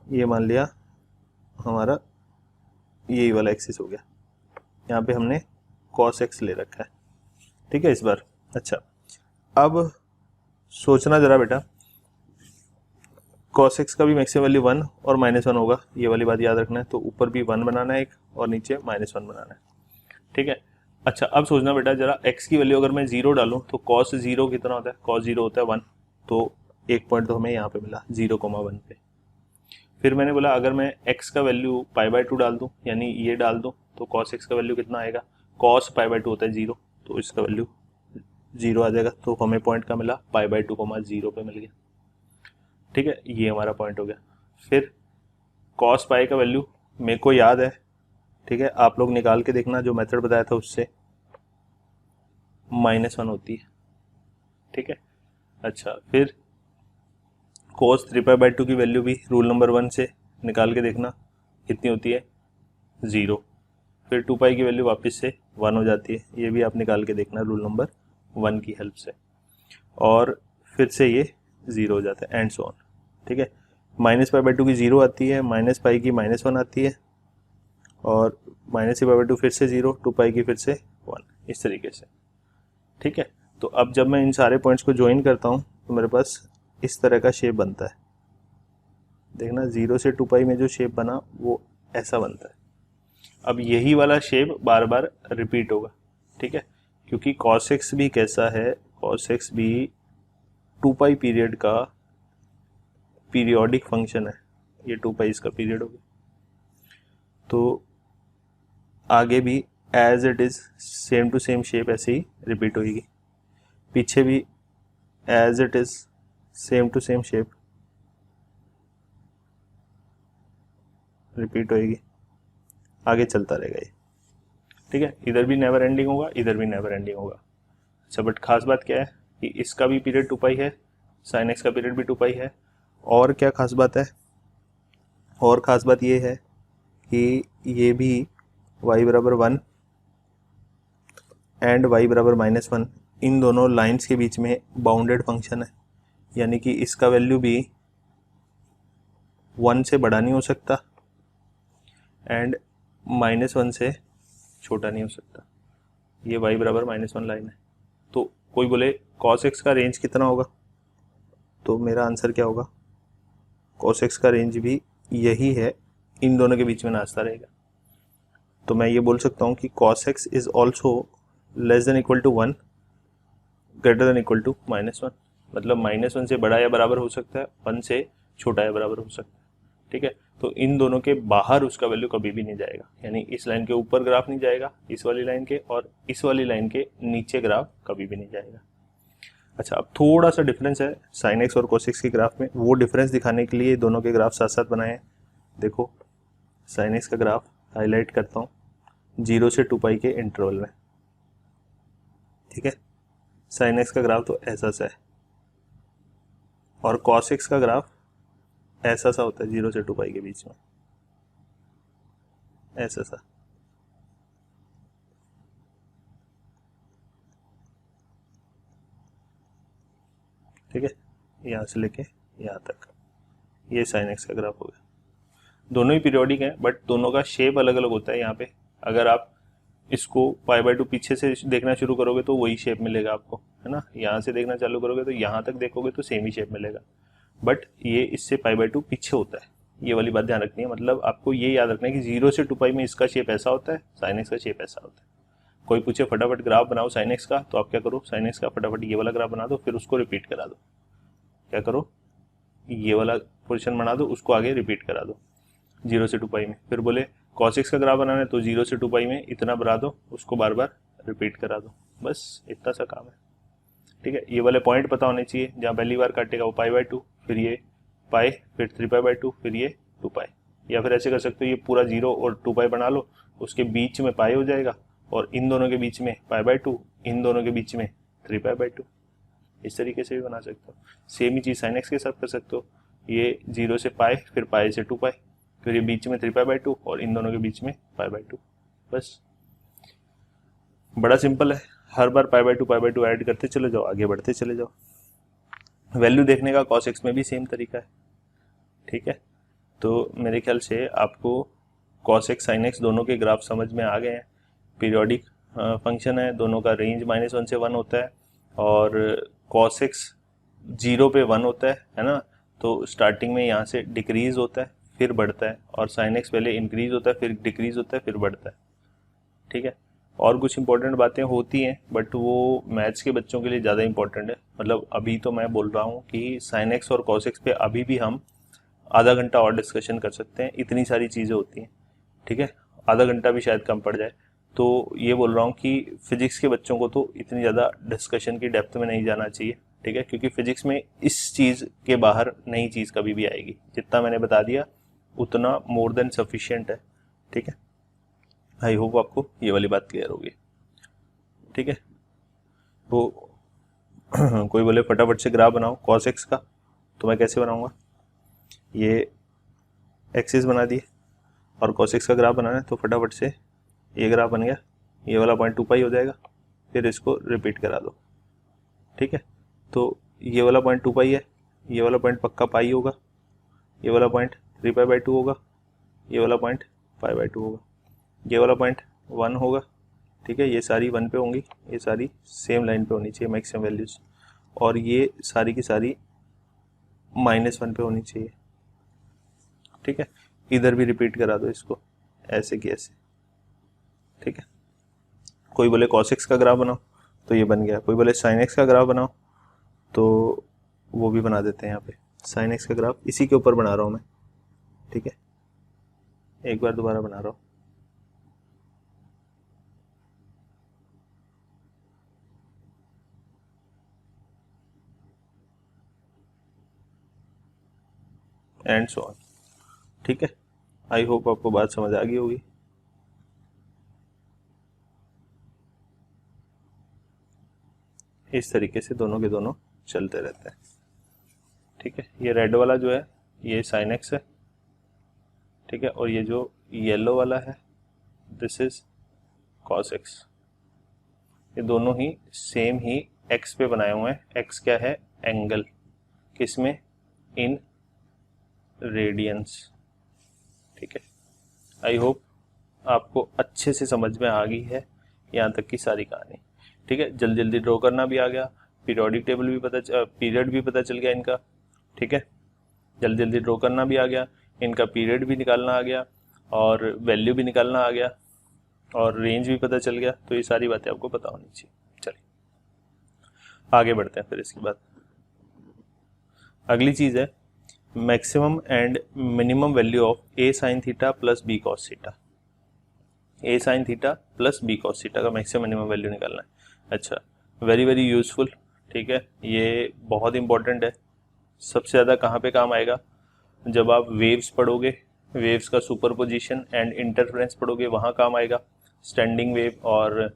ये मान लिया हमारा यही वाला एक्सिस हो गया, यहाँ पे हमने cos x ले रखा है। ठीक है इस बार। अच्छा, अब सोचना जरा बेटा, cos x का भी मैक्सिमम वैल्यू 1 और -1 होगा, ये वाली बात याद रखना है। तो ऊपर भी 1 बनाना है एक, और नीचे -1 बनाना है। ठीक है, अच्छा अब सोचना बेटा जरा, x की वैल्यू अगर मैं 0 डालूं तो cos 0 कितना होता है? cos 0 होता है 1, तो एक पॉइंट तो हमें यहाँ पे मिला 0,1 पे। फिर मैंने बोला अगर मैं x का वैल्यू π/2 डाल दूं, यानी ये डाल दूं, तो cos x का वैल्यू कितना आएगा? cos π/2 होता है 0, तो इसका वैल्यू 0 आ जाएगा। तो हमें पॉइंट का मिला π/2, 0 पे मिल गया। ठीक है, ये हमारा पॉइंट हो गया। फिर cos पाई का वैल्यू मेरे को याद है, ठीक है, आप लोग निकाल के देखना, जो मेथड बताया था उससे -1 होती है। ठीक है, अच्छा फिर cos 3π/2 की वैल्यू भी रूल नंबर 1 से निकाल के देखना, कितनी होती है? 0। फिर 2π की वैल्यू वापस से 1 हो जाती है, ये भी आप निकाल के देखना रूल नंबर 1 की हेल्प से, और फिर से ये 0 हो जाता है, एंड सो ऑन। ठीक है, -π/2 की 0 आती है, -π की -1 आती है, और -3π/2 फिर से 0, 2π की फिर से 1, इस तरीके से। ठीक है, तो अब जब मैं इन सारे पॉइंट्स को ज्वाइन करता हूँ तो मेरे पास इस तरह का शेप बनता है। देखना 0 से 2π में जो शेप बना वो ऐसा बनता है। अब यही वाला शेप बार बार रिपीट होगा। ठीक है, क्योंकि cos x भी कैसा है? cos x भी 2π पीरियड का पीरियोडिक फंक्शन है, ये 2π इसका पीरियड हो गया। तो आगे भी as it is same to same shape ऐसे ही रिपीट होगी, पीछे भी as it is same to same shape repeat होएगी, आगे चलता रहेगा ये। ठीक है, इधर भी नेवर एंडिंग होगा, इधर भी नेवर एंडिंग होगा। अच्छा, बट खास बात क्या है कि इसका भी पीरियड 2π है, sin x का पीरियड भी 2π है। और क्या खास बात है? और खास बात ये है कि ये भी y बराबर 1 एंड y बराबर -1, इन दोनों लाइंस के बीच में बाउंडेड फंक्शन है, यानी कि इसका वैल्यू भी 1 से बड़ा नहीं हो सकता एंड -1 से छोटा नहीं हो सकता। ये y बराबर -1 लाइन है। तो कोई बोले cos x का रेंज कितना होगा, तो मेरा आंसर क्या होगा? cos x का रेंज भी यही है, इन दोनों के बीच में नाचता रहेगा। तो मैं ये बोल सकता हूँ कि cos x is also less than equal to 1 greater than equal to -1, मतलब -1 से बड़ा या बराबर हो सकता है, 1 से छोटा या बराबर हो सकता है। ठीक है, तो इन दोनों के बाहर उसका वैल्यू कभी भी नहीं जाएगा, यानी इस लाइन के ऊपर ग्राफ नहीं जाएगा इस वाली लाइन के, और इस वाली लाइन के नीचे ग्राफ कभी भी नहीं जाएगा। अच्छा, अब थोड़ा सा डिफरेंस है sin x और cos x के ग्राफ में, वो डिफरेंस दिखाने के लिए दोनों के ग्राफ साथ साथ बनाए हैं। देखो sin x का ग्राफ हाईलाइट करता हूँ 0 से 2π के इंटरवल में। ठीक है, sin x का ग्राफ तो ऐसा सा है, और cos x का ग्राफ ऐसा सा होता है 0 से 2π के बीच में, ऐसा सा। ठीक है, यहाँ से लेके यहाँ तक ये sin x का ग्राफ हो गया। दोनों ही पीरियोडिक हैं, बट दोनों का शेप अलग अलग होता है। यहाँ पे अगर आप इसको π/2 पीछे से देखना शुरू करोगे तो वही शेप मिलेगा आपको, है ना। यहाँ से देखना चालू करोगे तो यहाँ तक देखोगे तो सेम ही शेप मिलेगा, बट ये इससे π/2 पीछे होता है। ये वाली बात ध्यान रखनी है, मतलब आपको ये याद रखना है कि 0 से 2π में इसका शेप ऐसा होता है, sin x का शेप ऐसा होता है। कोई पूछे फटाफट ग्राफ बनाओ sin x का, तो आप क्या करो, sin x का फटाफट ये वाला ग्राफ बना दो, फिर उसको रिपीट करा दो। क्या करो, ये वाला पोर्शन बना दो, उसको आगे रिपीट करा दो। 0 से 2 पाई में। फिर बोले cos x का ग्राफ बनाना है तो 0 से 2 पाई में इतना बना दो, उसको बार बार रिपीट करा दो, बस इतना सा काम है। ठीक है, ये वाले पॉइंट पता होने चाहिए, जहाँ पहली बार काटेगा वो π/2, फिर ये पाई, फिर 3π/2, फिर ये 2 पाई। या फिर ऐसे कर सकते हो, ये पूरा 0 और 2 पाई बना लो, उसके बीच में पाई हो जाएगा और इन दोनों के बीच में π/2, इन दोनों के बीच में 3π/2। इस तरीके से भी बना सकते हो। सेम ही चीज़ sin x के साथ कर सकते हो, ये 0 से पाई, फिर पाई से 2 पाई, फिर ये बीच में 3π/2 और इन दोनों के बीच में π/2। बस बड़ा सिंपल है, हर बार π/2 ऐड करते चले जाओ, आगे बढ़ते चले जाओ। वैल्यू देखने का cos x में भी सेम तरीका है। ठीक है, तो मेरे ख्याल से आपको cos x sin x दोनों के ग्राफ समझ में आ गए हैं। पीरियोडिक फंक्शन है, दोनों का रेंज -1 से 1 होता है और cos x 0 पे 1 होता है ना, तो स्टार्टिंग में यहाँ से डिक्रीज होता है फिर बढ़ता है, और sin x पहले इंक्रीज होता है फिर डिक्रीज होता है फिर बढ़ता है। ठीक है, और कुछ इंपॉर्टेंट बातें होती हैं बट वो मैथ्स के बच्चों के लिए ज़्यादा इंपॉर्टेंट है। मतलब अभी तो मैं बोल रहा हूँ कि sin x और cos x पे अभी भी हम आधा घंटा और डिस्कशन कर सकते हैं, इतनी सारी चीज़ें होती हैं। ठीक है, आधा घंटा भी शायद कम पड़ जाए। तो ये बोल रहा हूँ कि फिजिक्स के बच्चों को तो इतनी ज़्यादा डिस्कशन की डेप्थ में नहीं जाना चाहिए। ठीक है, क्योंकि फिजिक्स में इस चीज़ के बाहर नई चीज़ कभी भी आएगी। जितना मैंने बता दिया उतना मोर देन सफिशिएंट है। ठीक है, आई होप आपको ये वाली बात क्लियर होगी। ठीक है, तो कोई बोले फटाफट से ग्राफ बनाओ cos x का, तो मैं कैसे बनाऊंगा, ये एक्सिस बना दिए और cos x का ग्राफ बनाना है तो फटाफट से ये ग्राफ बन गया, ये वाला पॉइंट 2 पाई हो जाएगा, फिर इसको रिपीट करा दो। ठीक है, तो ये वाला पॉइंट 2 पाई है, ये वाला पॉइंट पक्का पाई होगा, ये वाला पॉइंट 3π/2 होगा, ये वाला पॉइंट π/2 होगा, ये वाला पॉइंट 1 होगा। ठीक है, ये सारी 1 पे होंगी, ये सारी सेम लाइन पे होनी चाहिए मैक्सिमम वैल्यूज, और ये सारी की सारी -1 पे होनी चाहिए। ठीक है, इधर भी रिपीट करा दो इसको ऐसे कि ऐसे। ठीक है, कोई बोले cos x का ग्राफ बनाओ तो ये बन गया, कोई बोले sin x का ग्राफ बनाओ तो वो भी बना देते हैं। यहाँ पे sin x का ग्राफ इसी के ऊपर बना रहा हूँ मैं। ठीक है, एक बार दोबारा बना रहा हूँ। And so on. ठीक है, आई होप आपको बात समझ आ गई होगी। इस तरीके से दोनों के दोनों चलते रहते हैं। ठीक है, ये रेड वाला जो है ये sin x है। ठीक है, और ये जो येलो वाला है दिस इज cos x। ये दोनों ही सेम ही x पे बनाए हुए हैं। x क्या है, एंगल, किसमें, इन रेडियंस। ठीक है, आई होप आपको अच्छे से समझ में आ गई है यहाँ तक की सारी कहानी। ठीक है, जल्दी जल्दी ड्रॉ करना भी आ गया, पीरियोडिक टेबल भी पीरियड भी पता चल गया इनका। ठीक है, जल्दी जल्दी ड्रॉ करना भी आ गया, इनका पीरियड भी निकालना आ गया और वैल्यू भी निकालना आ गया और रेंज भी पता चल गया। तो ये सारी बातें आपको पता होनी चाहिए। चलिए आगे बढ़ते हैं फिर इसके बाद। अगली चीज़ है maximum and minimum value of a sin theta plus b cos theta. a sin theta plus b cos theta का मैक्सिमम मिनिमम वैल्यू निकालना है। अच्छा, वेरी वेरी यूजफुल। ठीक है, ये बहुत इंपॉर्टेंट है। सबसे ज़्यादा कहाँ पे काम आएगा, जब आप वेव्स पढ़ोगे, वेव्स का सुपरपोजिशन एंड इंटरफेरेंस पढ़ोगे वहाँ काम आएगा। स्टैंडिंग वेव और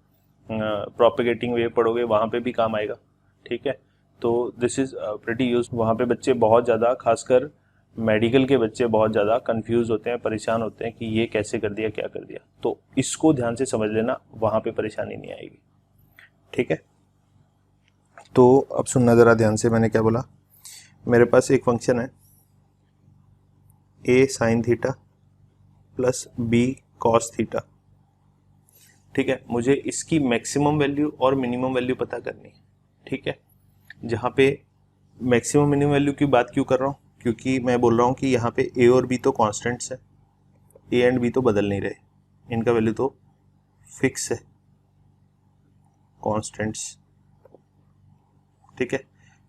प्रोपेगेटिंग वेव पढ़ोगे वहाँ पे भी काम आएगा। ठीक है, तो दिस इज़ प्रीटी यूज। वहाँ पे बच्चे बहुत ज़्यादा, खासकर मेडिकल के बच्चे बहुत ज़्यादा कंफ्यूज होते हैं, परेशान होते हैं कि ये कैसे कर दिया, क्या कर दिया। तो इसको ध्यान से समझ लेना, वहाँ पे परेशानी नहीं आएगी। ठीक है, तो अब सुनना ज़रा ध्यान से, मैंने क्या बोला। मेरे पास एक फंक्शन है a sin theta plus b cos theta. ठीक है, मुझे इसकी मैक्सिमम वैल्यू और मिनिमम वैल्यू पता करनी है। ठीक है, जहाँ पे मैक्सिमम मिनिमम वैल्यू की बात क्यों कर रहा हूँ, क्योंकि मैं बोल रहा हूँ कि यहाँ पे a और b तो कांस्टेंट्स है, a एंड b तो बदल नहीं रहे, इनका वैल्यू तो फिक्स है, कांस्टेंट्स। ठीक है,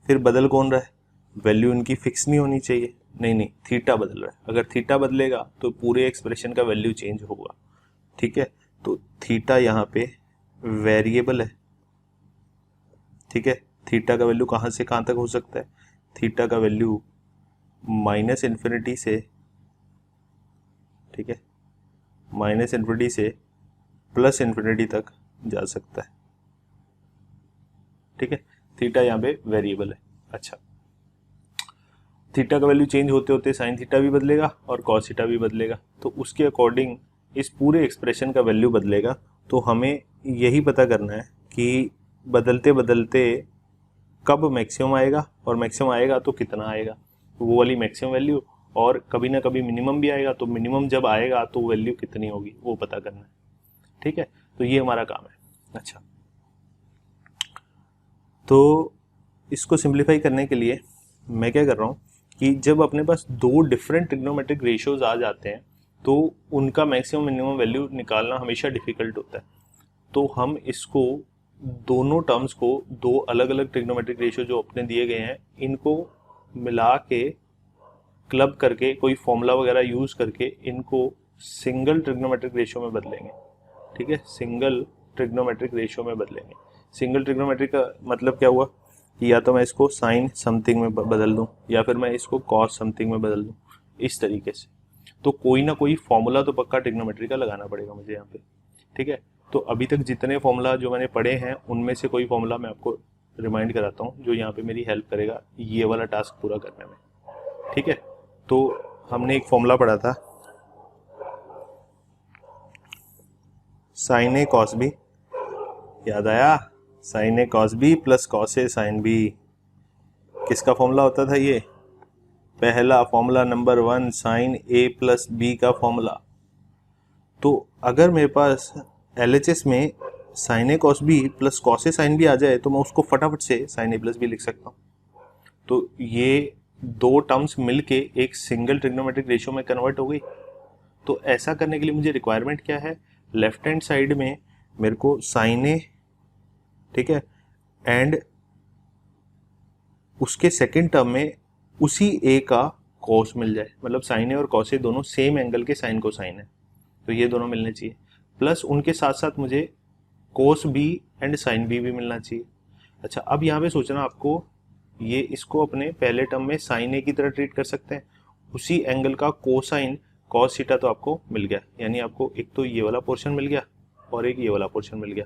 फिर बदल कौन रहा है, वैल्यू इनकी फिक्स नहीं होनी चाहिए, नहीं, थीटा बदल रहा है। अगर थीटा बदलेगा तो पूरे एक्सप्रेशन का वैल्यू चेंज होगा, ठीक है। तो थीटा यहाँ पे वेरिएबल है, ठीक है। थीटा का वैल्यू कहाँ से कहाँ तक हो सकता है? थीटा का वैल्यू -∞ से, ठीक है, -∞ से +∞ तक जा सकता है, ठीक है। थीटा यहाँ पे वेरिएबल है। अच्छा, थीटा का वैल्यू चेंज होते होते साइन थीटा भी बदलेगा और कॉस थीटा भी बदलेगा, तो उसके अकॉर्डिंग इस पूरे एक्सप्रेशन का वैल्यू बदलेगा। तो हमें यही पता करना है कि बदलते बदलते कब मैक्सिमम आएगा, और मैक्सिमम आएगा तो कितना आएगा, वो वाली मैक्सिमम वैल्यू, और कभी ना कभी मिनिमम भी आएगा, तो मिनिमम जब आएगा तो वैल्यू कितनी होगी वो पता करना है, ठीक है। तो ये हमारा काम है। अच्छा, तो इसको सिंप्लीफाई करने के लिए मैं क्या कर रहा हूँ कि जब अपने पास दो डिफरेंट ट्रिग्नोमेट्रिक रेशियोज आ जाते हैं तो उनका मैक्सिमम मिनिमम वैल्यू निकालना हमेशा डिफिकल्ट होता है। तो हम इसको दोनों टर्म्स को, दो अलग अलग ट्रिग्नोमेट्रिक रेशियो जो अपने दिए गए हैं, इनको मिला के क्लब करके कोई फॉर्मूला वगैरह यूज करके इनको सिंगल ट्रिग्नोमेट्रिक रेशियो में बदलेंगे, ठीक है। सिंगल ट्रिग्नोमेट्रिक रेशियो में बदलेंगे। सिंगल ट्रिग्नोमेट्रिक का मतलब क्या हुआ कि या तो मैं इसको साइन समथिंग में बदल दूं या फिर मैं इसको कॉस समथिंग में बदल दूं, इस तरीके से। तो कोई ना कोई फॉर्मूला तो पक्का ट्रिग्नोमेट्री का लगाना पड़ेगा मुझे यहाँ पे, ठीक है। तो अभी तक जितने फॉर्मूला जो मैंने पढ़े हैं उनमें से कोई फॉर्मूला मैं आपको रिमाइंड कराता हूँ जो यहाँ पे मेरी हेल्प करेगा ये वाला टास्क पूरा करने में, ठीक है। तो हमने एक फॉर्मूला पढ़ा था, साइन ए कॉस बी, याद आया? Sign A cos B plus cos A sine B. किसका फॉर्मूला होता था ये? पहला formula number 1, sign A plus B का फॉर्मूला। तो अगर मेरे पास LHS में sign A cos B plus cos A sine B आ जाए तो मैं उसको फटाफट से साइन ए प्लस बी लिख सकता हूँ। तो ये दो टर्म्स मिलके एक सिंगल ट्रिग्नोमेट्रिक रेशियो में कन्वर्ट हो गई। तो ऐसा करने के लिए मुझे रिक्वायरमेंट क्या है? लेफ्ट हैंड साइड में मेरे को साइन ए, ठीक है, एंड उसके सेकंड टर्म में उसी ए का कॉस मिल जाए, मतलब साइन ए और कॉस ए दोनों सेम एंगल के साइन को साइन है, तो ये दोनों मिलने चाहिए। प्लस उनके साथ साथ मुझे cos B and sine B भी मिलना चाहिए। अच्छा, अब यहाँ पे सोचना आपको, ये इसको अपने पहले टर्म में साइन ए की तरह ट्रीट कर सकते हैं, उसी एंगल का कोसाइन कॉस थीटा तो आपको मिल गया, यानी आपको एक तो ये वाला पोर्शन मिल गया और एक ये वाला पोर्शन मिल गया।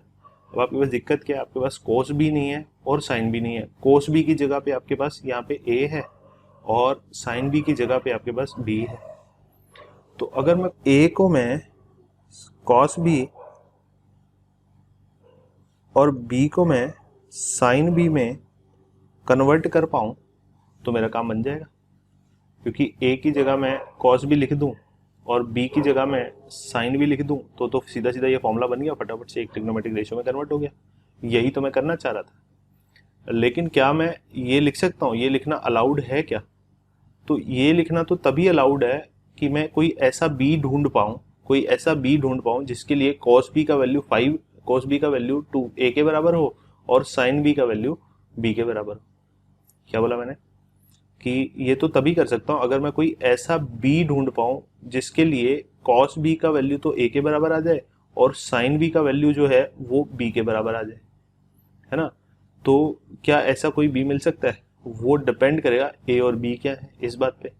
अब आपके पास दिक्कत क्या है? आपके पास कोस भी नहीं है और साइन भी नहीं है। कोस बी की जगह पे आपके पास यहाँ पे ए है और साइन बी की जगह पे आपके पास बी है। तो अगर मैं ए को मैं कॉस बी और बी को मैं साइन बी में कन्वर्ट कर पाऊं तो मेरा काम बन जाएगा, क्योंकि ए की जगह मैं कॉस बी लिख दूं और बी की जगह मैं साइन भी लिख दूं तो सीधा सीधा ये फॉर्मूला बन गया, फटाफट से एक ट्रिग्नोमेट्रिक रेशियो में कन्वर्ट हो गया। यही तो मैं करना चाह रहा था। लेकिन क्या मैं ये लिख सकता हूँ? ये लिखना अलाउड है क्या? तो ये लिखना तो तभी अलाउड है कि मैं कोई ऐसा बी ढूंढ पाऊँ, जिसके लिए कॉस बी का वैल्यू 5, कॉस बी का वैल्यू 2 ए के बराबर हो और साइन बी का वैल्यू बी के बराबर हो। क्या बोला मैंने? कि ये तो तभी कर सकता हूँ अगर मैं कोई ऐसा बी ढूंढ पाऊँ जिसके लिए कॉस बी का वैल्यू तो ए के बराबर आ जाए और साइन बी का वैल्यू जो है वो बी के बराबर आ जाए, है ना। तो क्या ऐसा कोई बी मिल सकता है? वो डिपेंड करेगा ए और बी क्या है इस बात पे,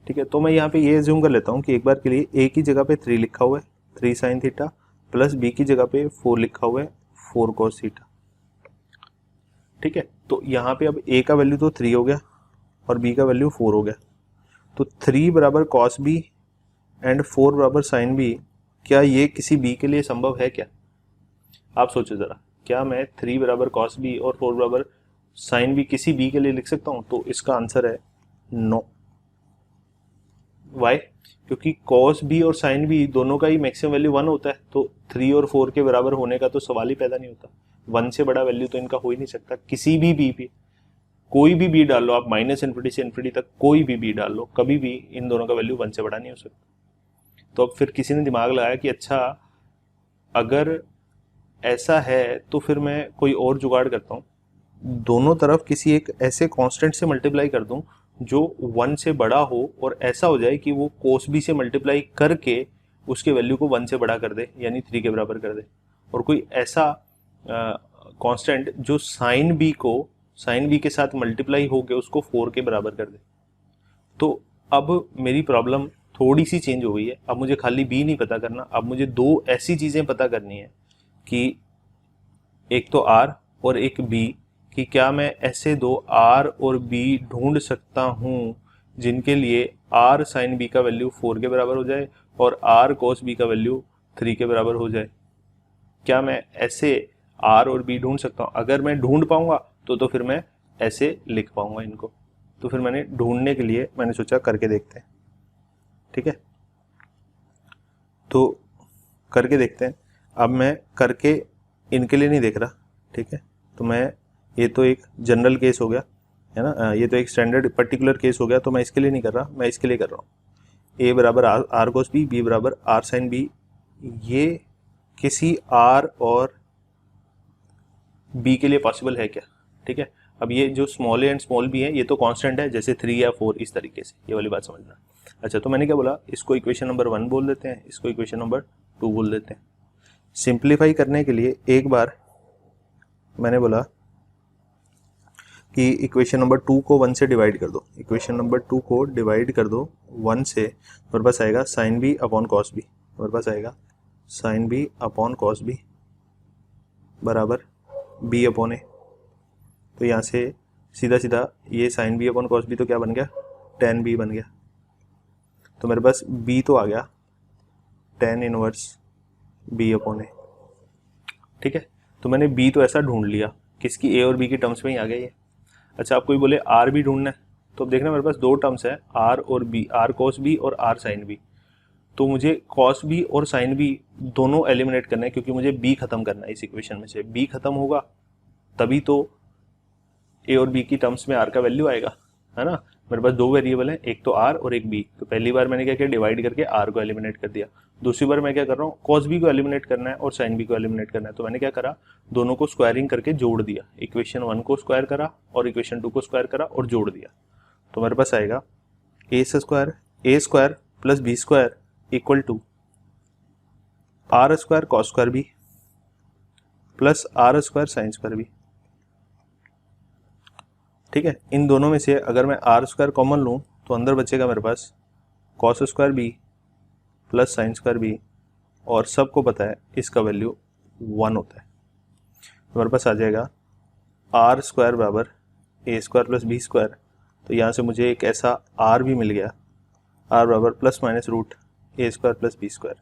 ठीक है। तो मैं यहाँ पे ये एज्यूम कर लेता हूँ कि एक बार के लिए ए की जगह पे 3 लिखा हुआ है, 3 साइन थीटा, प्लस बी की जगह पे 4 लिखा हुआ है, 4 कॉस थीटा, ठीक है। तो यहाँ पे अब ए का वैल्यू तो 3 हो गया और बी का वैल्यू 4 हो गया। तो 3 बराबर कॉस बी एंड 4 बराबर साइन बी, क्या ये किसी बी के लिए संभव है क्या? आप सोचो जरा, क्या मैं 3 बराबर कॉस बी और 4 बराबर साइन बी किसी बी के लिए लिख सकता हूँ? तो इसका आंसर है नो। वाई? क्योंकि कॉस बी और साइन बी दोनों का ही मैक्सिमम वैल्यू 1 होता है, तो 3 और 4 के बराबर होने का तो सवाल ही पैदा नहीं होता। 1 से बड़ा वैल्यू तो इनका हो ही नहीं सकता किसी भी बी पे। कोई भी बी डाल लो आप, -∞ से इन्फिनिटी तक कोई भी बी डाल लो, कभी भी इन दोनों का वैल्यू 1 से बड़ा नहीं हो सकता। तो अब फिर किसी ने दिमाग लगाया कि अच्छा अगर ऐसा है तो फिर मैं कोई और जुगाड़ करता हूँ, दोनों तरफ किसी एक ऐसे कांस्टेंट से मल्टीप्लाई कर दूं जो 1 से बड़ा हो और ऐसा हो जाए कि वो cos b से मल्टीप्लाई करके उसके वैल्यू को 1 से बड़ा कर दे, यानी 3 के बराबर कर दे। और कोई ऐसा कांस्टेंट जो साइन b के साथ मल्टीप्लाई होके उसको 4 के बराबर कर दे। तो अब मेरी प्रॉब्लम थोड़ी सी चेंज हो गई है। अब मुझे खाली b नहीं पता करना, अब मुझे दो ऐसी चीज़ें पता करनी है कि एक तो r और एक b, कि क्या मैं ऐसे दो r और b ढूंढ सकता हूँ जिनके लिए r साइन b का वैल्यू 4 के बराबर हो जाए और r cos b का वैल्यू 3 के बराबर हो जाए। क्या मैं ऐसे r और b ढूंढ सकता हूँ? अगर मैं ढूंढ पाऊंगा तो फिर मैं ऐसे लिख पाऊंगा इनको। तो फिर मैंने ढूंढने के लिए मैंने सोचा करके देखते हैं, ठीक है। तो करके देखते हैं। अब मैं करके इनके लिए नहीं देख रहा, ठीक है। तो मैं, ये तो एक जनरल केस हो गया है ना, ये तो एक स्टैंडर्ड पर्टिकुलर केस हो गया, तो मैं इसके लिए नहीं कर रहा, मैं इसके लिए कर रहा हूँ। a बराबर आर कोस बी, बी बराबर आर साइन बी, ये किसी r और b के लिए पॉसिबल है क्या, ठीक है। अब ये जो small a and small b है ये तो कांस्टेंट है, जैसे 3 या 4, इस तरीके से, ये वाली बात समझना। अच्छा, तो मैंने क्या बोला, इसको इक्वेशन नंबर 1 बोल देते हैं, इसको इक्वेशन नंबर 2 बोल देते हैं। सिंप्लीफाई करने के लिए एक बार मैंने बोला कि इक्वेशन नंबर 2 को 1 से डिवाइड कर दो, इक्वेशन नंबर 2 को डिवाइड कर दो 1 से, मेरे पास आएगा sine B upon cos B, मेरे पास आएगा sine B upon cos B बराबर बी अपॉन ए। तो यहाँ से सीधा सीधा ये sine B upon cos B तो क्या बन गया, टेन बी बन गया। तो मेरे पास बी तो आ गया टेन इनवर्स बी अपॉन ए, ठीक है। तो मैंने बी तो ऐसा ढूंढ लिया, किसकी, ए और बी की टर्म्स में ही आ गया ये। अच्छा, आप कोई बोले आर भी ढूंढना है, तो अब देखना मेरे पास दो टर्म्स है, आर और बी, आर कॉस बी और आर साइन बी। तो मुझे कॉस बी और साइन बी दोनों एलिमिनेट करना है, क्योंकि मुझे बी खत्म करना है इस इक्वेशन में से। बी खत्म होगा तभी तो ए और बी की टर्म्स में आर का वैल्यू आएगा, है ना। मेरे पास दो वेरिएबल है, एक तो आर और एक बी। तो पहली बार मैंने क्या किया, डिवाइड करके आर को एलिमिनेट कर दिया। दूसरी बार मैं क्या कर रहा हूँ, कॉस बी को एलिमिनेट करना है और साइन बी को एलिमिनेट करना है। तो मैंने क्या करा, दोनों को स्क्वायरिंग करके जोड़ दिया, इक्वेशन 1 को स्क्वायर करा और इक्वेशन 2 को स्क्वायर करा और जोड़ दिया। तो मेरे पास आएगा A square plus B square equal to R square cos square B plus R square sine square B, ठीक है। इन दोनों में से अगर मैं आर स्क्वायर कॉमन लूँ तो अंदर बचेगा मेरे पास cos square B plus sine square B, और सबको पता है इसका वैल्यू 1 होता है। तो मेरे पास आ जाएगा आर स्क्वायर बराबर ए स्क्वायर प्लस बी स्क्वायर। तो यहाँ से मुझे एक ऐसा आर भी मिल गया, आर बराबर plus minus root A square plus B square.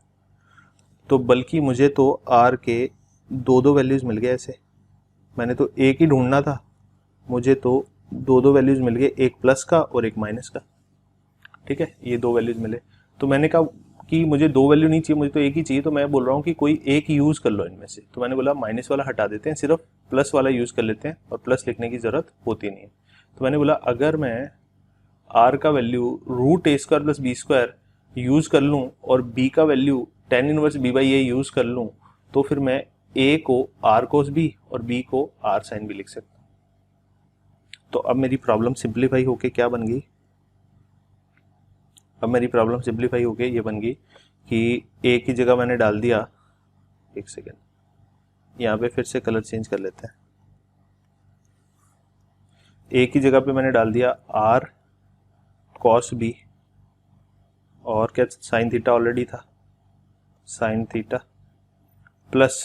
तो बल्कि मुझे तो आर के दो वैल्यूज़ मिल गए ऐसे, मैंने तो एक ही ढूंढना था, मुझे तो दो वैल्यूज़ मिल गए, एक प्लस का और एक माइनस का, ठीक है। ये दो वैल्यूज़ मिले। तो मैंने कहा कि मुझे दो वैल्यू नहीं चाहिए, मुझे तो एक ही चाहिए। तो मैं बोल रहा हूँ कि कोई एक यूज़ कर लो इनमें से। तो मैंने बोला माइनस वाला हटा देते हैं, सिर्फ प्लस वाला यूज़ कर लेते हैं, और प्लस लिखने की ज़रूरत होती नहीं है। तो मैंने बोला अगर मैं आर का value root A square plus B square use कर लूँ और बी का value tan inverse B by A use कर लूँ, तो फिर मैं ए को आर कोस बी और बी को आर साइन बी लिख सकता हूँ। तो अब मेरी प्रॉब्लम सिंप्लीफाई होके क्या बन गई, अब मेरी प्रॉब्लम सिंप्लीफाई होके ये बन गई कि ए की जगह मैंने डाल दिया, एक सेकेंड, यहाँ पे फिर से कलर चेंज कर लेते हैं। ए की जगह पे मैंने डाल दिया आर कॉस बी, और क्या साइन थीटा ऑलरेडी था, साइन थीटा, प्लस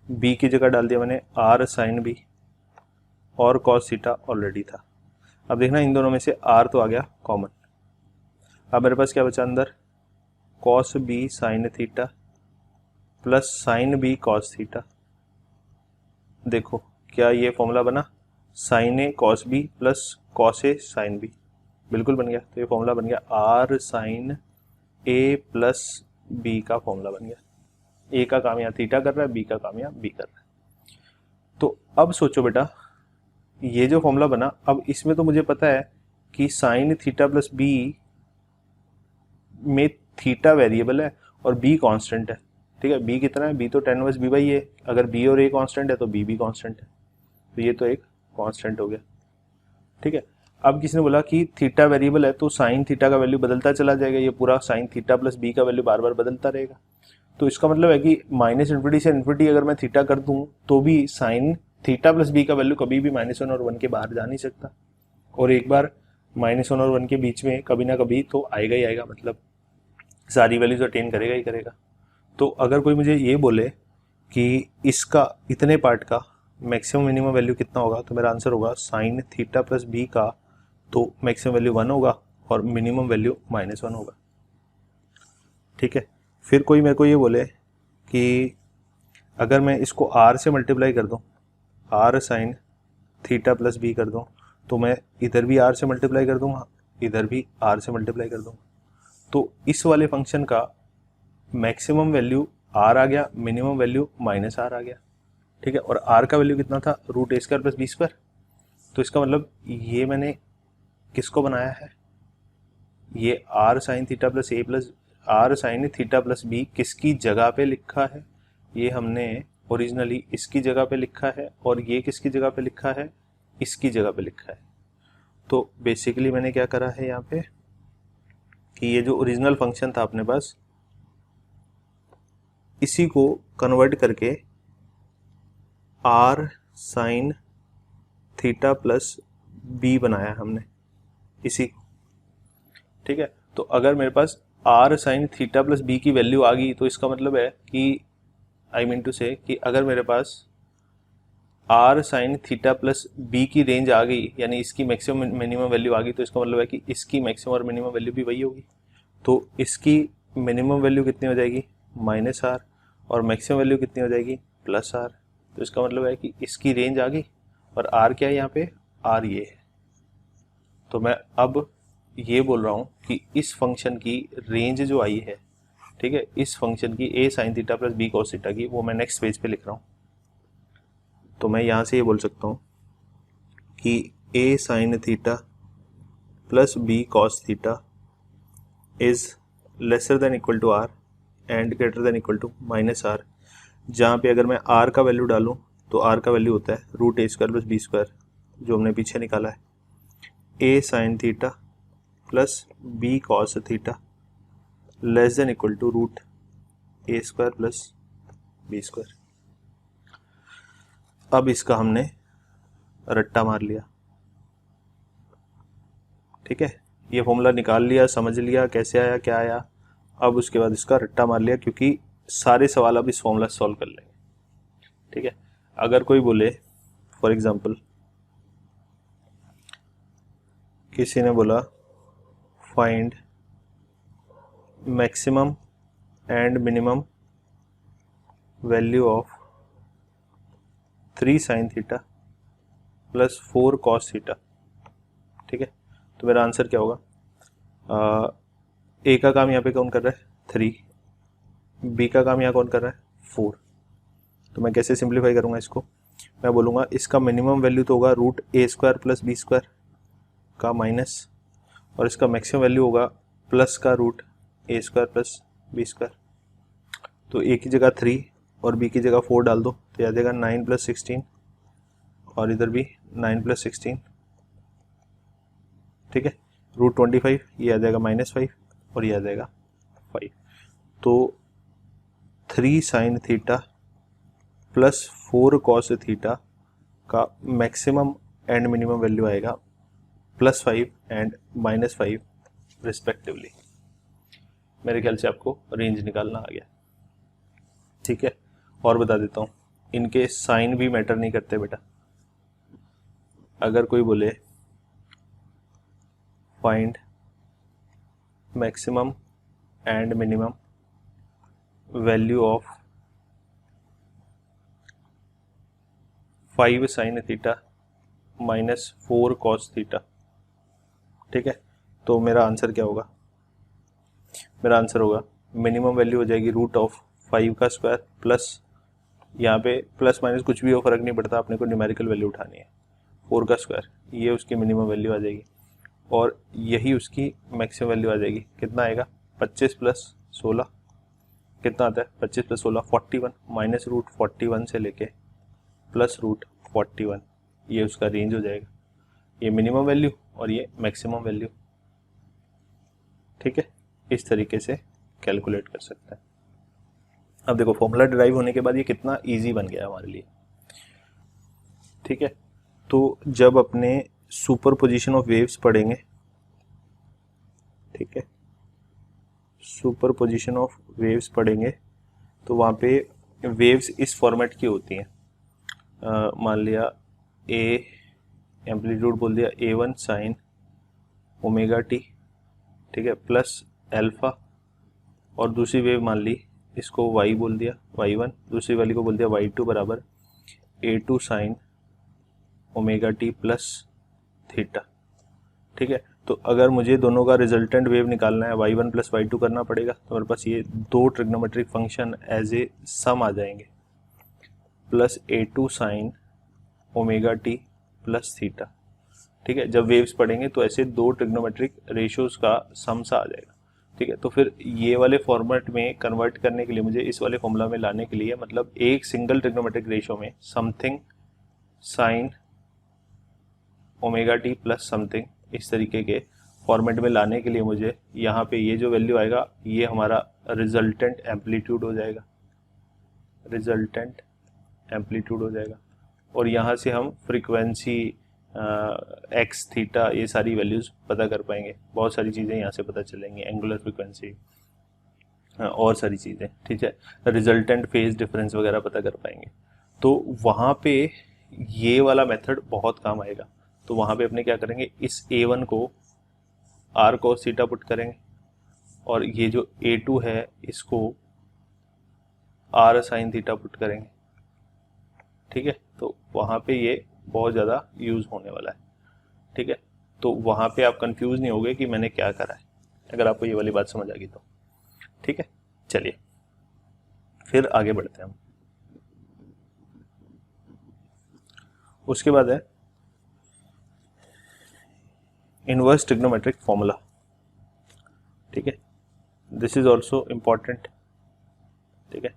बी की जगह डाल दिया मैंने आर साइन बी, और कॉस थीटा ऑलरेडी था। अब देखना इन दोनों में से आर तो आ गया कॉमन। अब मेरे पास क्या बचा अंदर, cos B sine theta plus sine B cos theta. देखो क्या ये फॉर्मूला बना, sine A cos B plus cos A sine B, बिल्कुल बन गया। तो ये फॉर्मूला बन गया R sine A plus B का फॉर्मूला बन गया। ए का काम यहाँ थीटा कर रहा है, बी का काम यहाँ बी कर रहा है। तो अब सोचो बेटा, ये जो फॉर्मूला बना, अब इसमें तो मुझे पता है कि साइन थीटा प्लस बी में थीटा वेरिएबल है और बी कांस्टेंट है, ठीक है। बी कितना है, बी तो टेन इनवर्स बी बाई ए, अगर बी और ए कांस्टेंट है तो बी भी कांस्टेंट है, तो ये तो एक कांस्टेंट हो गया, ठीक है। अब किसी ने बोला कि थीटा वेरिएबल है तो साइन थीटा का वैल्यू बदलता चला जाएगा, ये पूरा साइन थीटा प्लस बी का वैल्यू बार बार बदलता रहेगा। तो इसका मतलब है कि माइनस इन्फिनिटी से इन्फिनिटी अगर मैं थीटा कर दूं तो भी साइन थीटा प्लस बी का वैल्यू कभी भी -1 और 1 के बाहर जा नहीं सकता, और एक बार -1 और 1 के बीच में कभी ना कभी तो आएगा ही आएगा, मतलब सारी वैल्यूज अटेन करेगा ही करेगा। तो अगर कोई मुझे ये बोले कि इसका इतने पार्ट का मैक्सिमम मिनिमम वैल्यू कितना होगा, तो मेरा आंसर होगा साइन थीटा प्लस बी का तो मैक्सिमम वैल्यू 1 होगा और मिनिमम वैल्यू -1 होगा। ठीक है, फिर कोई मेरे को ये बोले कि अगर मैं इसको r से मल्टीप्लाई कर दूं, r sine theta plus B कर दूं, तो मैं इधर भी r से मल्टीप्लाई कर दूंगा, इधर भी r से मल्टीप्लाई कर दूंगा, तो इस वाले फंक्शन का मैक्सिमम वैल्यू r आ गया, मिनिमम वैल्यू -r आ गया। ठीक है, और r का वैल्यू कितना था, √a² प्लस b²। तो इसका मतलब ये मैंने किसको बनाया है, ये r sine theta plus a plus r sine theta plus b किसकी जगह पे लिखा है, ये हमने ओरिजिनली इसकी जगह पे लिखा है, और ये किसकी जगह पे लिखा है, इसकी जगह पे लिखा है। तो बेसिकली मैंने क्या करा है यहाँ पे कि ये जो ओरिजिनल फंक्शन था अपने पास, इसी को कन्वर्ट करके r sine theta plus b बनाया हमने इसी। ठीक है, तो अगर मेरे पास r sine theta plus b की वैल्यू आ गई तो इसका मतलब है कि आई मीन टू से कि अगर मेरे पास r sine theta plus b की रेंज आ गई, यानी इसकी मैक्सिमम मिनिमम वैल्यू आ गई, तो इसका मतलब है कि इसकी मैक्सिमम और मिनिमम वैल्यू भी वही होगी। तो इसकी मिनिमम वैल्यू कितनी हो जाएगी, -r, और मैक्सिमम वैल्यू कितनी हो जाएगी, +r। तो इसका मतलब है कि इसकी रेंज आ गई, और r क्या है यहाँ पे, r ये है। तो मैं अब ये बोल रहा हूँ कि इस फंक्शन की रेंज जो आई है, ठीक है, इस फंक्शन की a sine theta plus b cos theta की, वो मैं नेक्स्ट पेज पे लिख रहा हूँ। तो मैं यहाँ से ये बोल सकता हूँ कि a sine theta plus b cos theta is lesser than equal to r and greater than equal to -r, जहाँ पे अगर मैं r का वैल्यू डालूँ तो r का वैल्यू होता है √a² प्लस b², जो हमने पीछे निकाला है, a sine theta plus b cos theta less than equal to √a² plus b²। अब इसका हमने रट्टा मार लिया। ठीक है, ये फॉर्मूला निकाल लिया, समझ लिया कैसे आया क्या आया, अब उसके बाद इसका रट्टा मार लिया, क्योंकि सारे सवाल अब इस फॉर्मूला से सॉल्व कर लेंगे। ठीक है, अगर कोई बोले फॉर एग्जांपल, किसी ने बोला find maximum and minimum value of 3 sign theta plus 4 cos theta. ठीक है, तो मेरा आंसर क्या होगा, ए का काम यहाँ पे कौन कर रहा है, 3, बी का काम यहाँ कौन कर रहा है, 4। तो मैं कैसे सिंप्लीफाई करूँगा इसको, मैं बोलूँगा इसका मिनिमम वैल्यू तो होगा √a² प्लस b² का माइनस, और इसका मैक्सिमम वैल्यू होगा प्लस का √a² प्लस b²। तो ए की जगह 3 और बी की जगह 4 डाल दो, तो आ जाएगा 9 + 16, और इधर भी 9 + 16। ठीक है, √25, ये आ जाएगा -5, और ये आ जाएगा 5। तो 3 sign theta plus 4 cos theta का मैक्सिमम एंड मिनिमम वैल्यू आएगा +5 एंड -5 रिस्पेक्टिवली। मेरे ख्याल से आपको रेंज निकालना आ गया। ठीक है, और बता देता हूँ, इनके साइन भी मैटर नहीं करते बेटा। अगर कोई बोले find maximum and minimum value of 5 sine theta -4 cos theta, ठीक है, तो मेरा आंसर क्या होगा, मेरा आंसर होगा मिनिमम वैल्यू हो जाएगी √5 का स्क्वायर प्लस, यहाँ पे प्लस माइनस कुछ भी हो फर्क नहीं पड़ता, अपने को न्यूमेरिकल वैल्यू उठानी है, 4 का स्क्वायर, ये उसकी मिनिमम वैल्यू आ जाएगी, और यही उसकी मैक्सिमम वैल्यू आ जाएगी। कितना आएगा, 25 + 16, कितना आता है 25 + 16 41, माइनस √41 से लेके प्लस √41, ये उसका रेंज हो जाएगा। ये मिनिमम वैल्यू और ये मैक्सिमम वैल्यू। ठीक है, इस तरीके से कैलकुलेट कर सकते हैं। अब देखो फॉर्मूला डिराइव होने के बाद ये कितना इजी बन गया हमारे लिए। ठीक है, तो जब अपने सुपर पोजिशन ऑफ वेव्स पढ़ेंगे, ठीक है, सुपर पोजिशन ऑफ वेव्स पढ़ेंगे तो वहाँ पे वेव्स इस फॉर्मेट की होती हैं। मान लिया ए एम्पलीट्यूड बोल दिया A1 साइन ओमेगा टी, ठीक है, प्लस अल्फा, और दूसरी वेव मान ली इसको y बोल दिया y1, दूसरी वाली को बोल दिया y2 बराबर A2 sine omega T plus theta. ठीक है, तो अगर मुझे दोनों का रिजल्टेंट वेव निकालना है y1 प्लस y2 करना पड़ेगा, तो मेरे पास ये दो ट्रिग्नोमेट्रिक फंक्शन एज ए सम आ जाएंगे, plus A2 sine omega T plus theta. ठीक है, जब वेव्स पढ़ेंगे तो ऐसे दो ट्रिग्नोमेट्रिक रेशियोज का सम सा आ जाएगा। ठीक है, तो फिर ये वाले फॉर्मेट में कन्वर्ट करने के लिए मुझे इस वाले फॉर्मूला में लाने के लिए, मतलब एक सिंगल ट्रिग्नोमेट्रिक रेशियो में something sine omega T plus something, इस तरीके के फॉर्मेट में लाने के लिए मुझे यहाँ पे ये जो वैल्यू आएगा ये हमारा रिजल्टेंट एम्पलीट्यूड हो जाएगा, रिजल्टेंट एम्पलीट्यूड हो जाएगा, और यहाँ से हम फ्रीक्वेंसी एक्स थीटा ये सारी वैल्यूज़ पता कर पाएंगे। बहुत सारी चीज़ें यहाँ से पता चलेंगी, एंगुलर फ्रीक्वेंसी और सारी चीज़ें। ठीक है, रिजल्टेंट फेज डिफरेंस वगैरह पता कर पाएंगे। तो वहाँ पे ये वाला मेथड बहुत काम आएगा। तो वहाँ पे अपने क्या करेंगे, इस A1 को R cos थीटा पुट करेंगे, और ये जो A2 है इसको R sin थीटा पुट करेंगे। ठीक है, तो वहाँ पे ये बहुत ज़्यादा यूज़ होने वाला है। ठीक है, तो वहाँ पे आप कंफ्यूज नहीं होगे कि मैंने क्या करा है, अगर आपको ये वाली बात समझ आ गई तो। ठीक है, चलिए फिर आगे बढ़ते हैं हम। उसके बाद है इनवर्स ट्रिग्नोमेट्रिक फॉर्मूला। ठीक है, दिस इज ऑल्सो इम्पॉर्टेंट। ठीक है,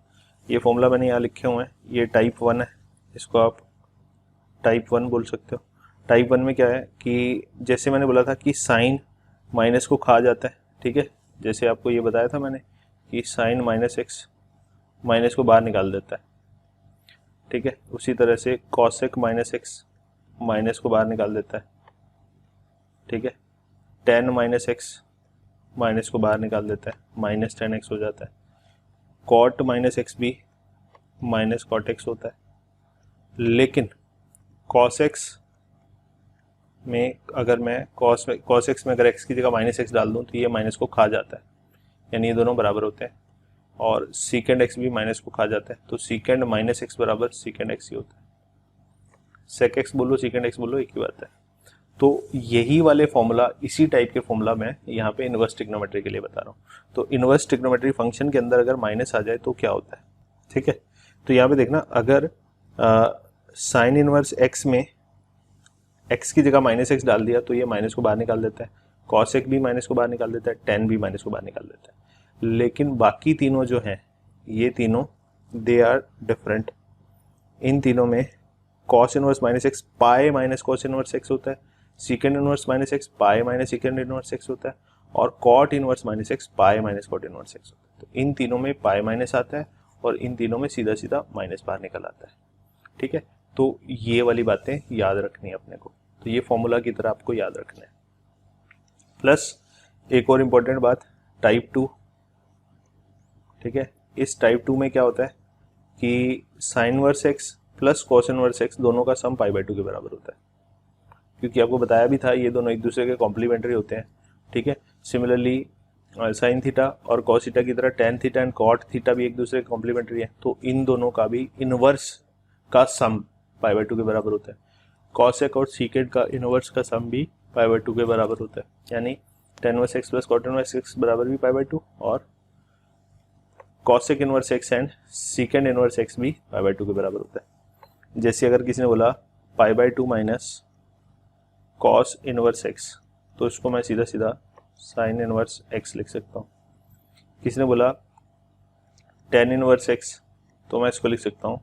ये फॉर्मूला मैंने यहाँ लिखे हुए हैं, ये टाइप 1 है, इसको आप टाइप 1 बोल सकते हो। टाइप 1 में क्या है कि जैसे मैंने बोला था कि साइन माइनस को खा जाता है। ठीक है, जैसे आपको ये बताया था मैंने कि साइन माइनस एक्स माइनस को बाहर निकाल देता है। ठीक है, उसी तरह से कॉसेक माइनस एक्स माइनस को बाहर निकाल देता है। ठीक है, टेन माइनस एक्स माइनस को बाहर निकाल देता है, माइनस टेन एक्स हो जाता है। कॉट माइनस एक्स भी माइनस कॉट एक्स होता है, लेकिन कॉस एक्स में अगर मैं कॉस एक्स में अगर एक्स की जगह माइनस एक्स डाल दूं तो ये माइनस को खा जाता है, यानी ये दोनों बराबर होते हैं। और सीकेंड एक्स भी माइनस को खा जाता है, तो सीकेंड माइनस एक्स बराबर सीकेंड एक्स ही होता है। सेक एक्स बोलो सीकेंड एक्स बोलो एक ही बात है। तो यही वाले फॉर्मूला, इसी टाइप के फॉर्मूला मैं यहाँ पे इनवर्स ट्रिग्नोमेट्री के लिए बता रहा हूँ। तो इनवर्स ट्रिग्नोमेट्री फंक्शन के अंदर अगर माइनस आ जाए तो क्या होता है। ठीक है, तो यहाँ पे देखना, अगर साइन इनवर्स एक्स में एक्स की जगह माइनस एक्स डाल दिया तो ये माइनस को बाहर निकाल देता है, कॉस एक्स भी माइनस को बाहर निकाल देता है, टेन भी माइनस को बाहर निकाल देता है। लेकिन बाकी तीनों जो हैं, ये तीनों दे आर डिफरेंट। इन तीनों में cos inverse minus x pi minus cos inverse x होता है, secant inverse minus x pi minus secant inverse x होता है, और cot inverse minus x pi minus cot inverse x होता है। तो इन तीनों में पाए माइनस आता है और इन तीनों में सीधा सीधा माइनस बाहर निकल आता है। ठीक है, तो ये वाली बातें याद रखनी है अपने को, तो ये फॉर्मूला की तरह आपको याद रखना है। प्लस एक और इम्पोर्टेंट बात, टाइप 2। ठीक है, इस टाइप 2 में क्या होता है कि sine inverse x plus cos inverse x दोनों का सम पाई बाय 2 के बराबर होता है, क्योंकि आपको बताया भी था ये दोनों एक दूसरे के कॉम्प्लीमेंट्री होते हैं। ठीक है, सिमिलरली साइन थीटा और कॉस थीटा की तरह tan theta and cot theta भी एक दूसरे के कॉम्प्लीमेंट्री है, तो इन दोनों का भी इनवर्स का सम पाई बाय 2 के बराबर होता है। कॉसेक और सीकेंड का इनवर्स का सम भी पाई बाय 2 के बराबर होता है, यानी tan inverse x plus cot inverse x बराबर भी पाई बाय 2, और cosec inverse x and secant inverse x भी पाई बाय 2 के बराबर होता है। जैसे अगर किसी ने बोला पाई by 2 minus cos inverse x, तो इसको मैं सीधा सीधा साइन इनवर्स एक्स लिख सकता हूँ। किसी ने बोला टेन इनवर्स एक्स, तो मैं इसको लिख सकता हूँ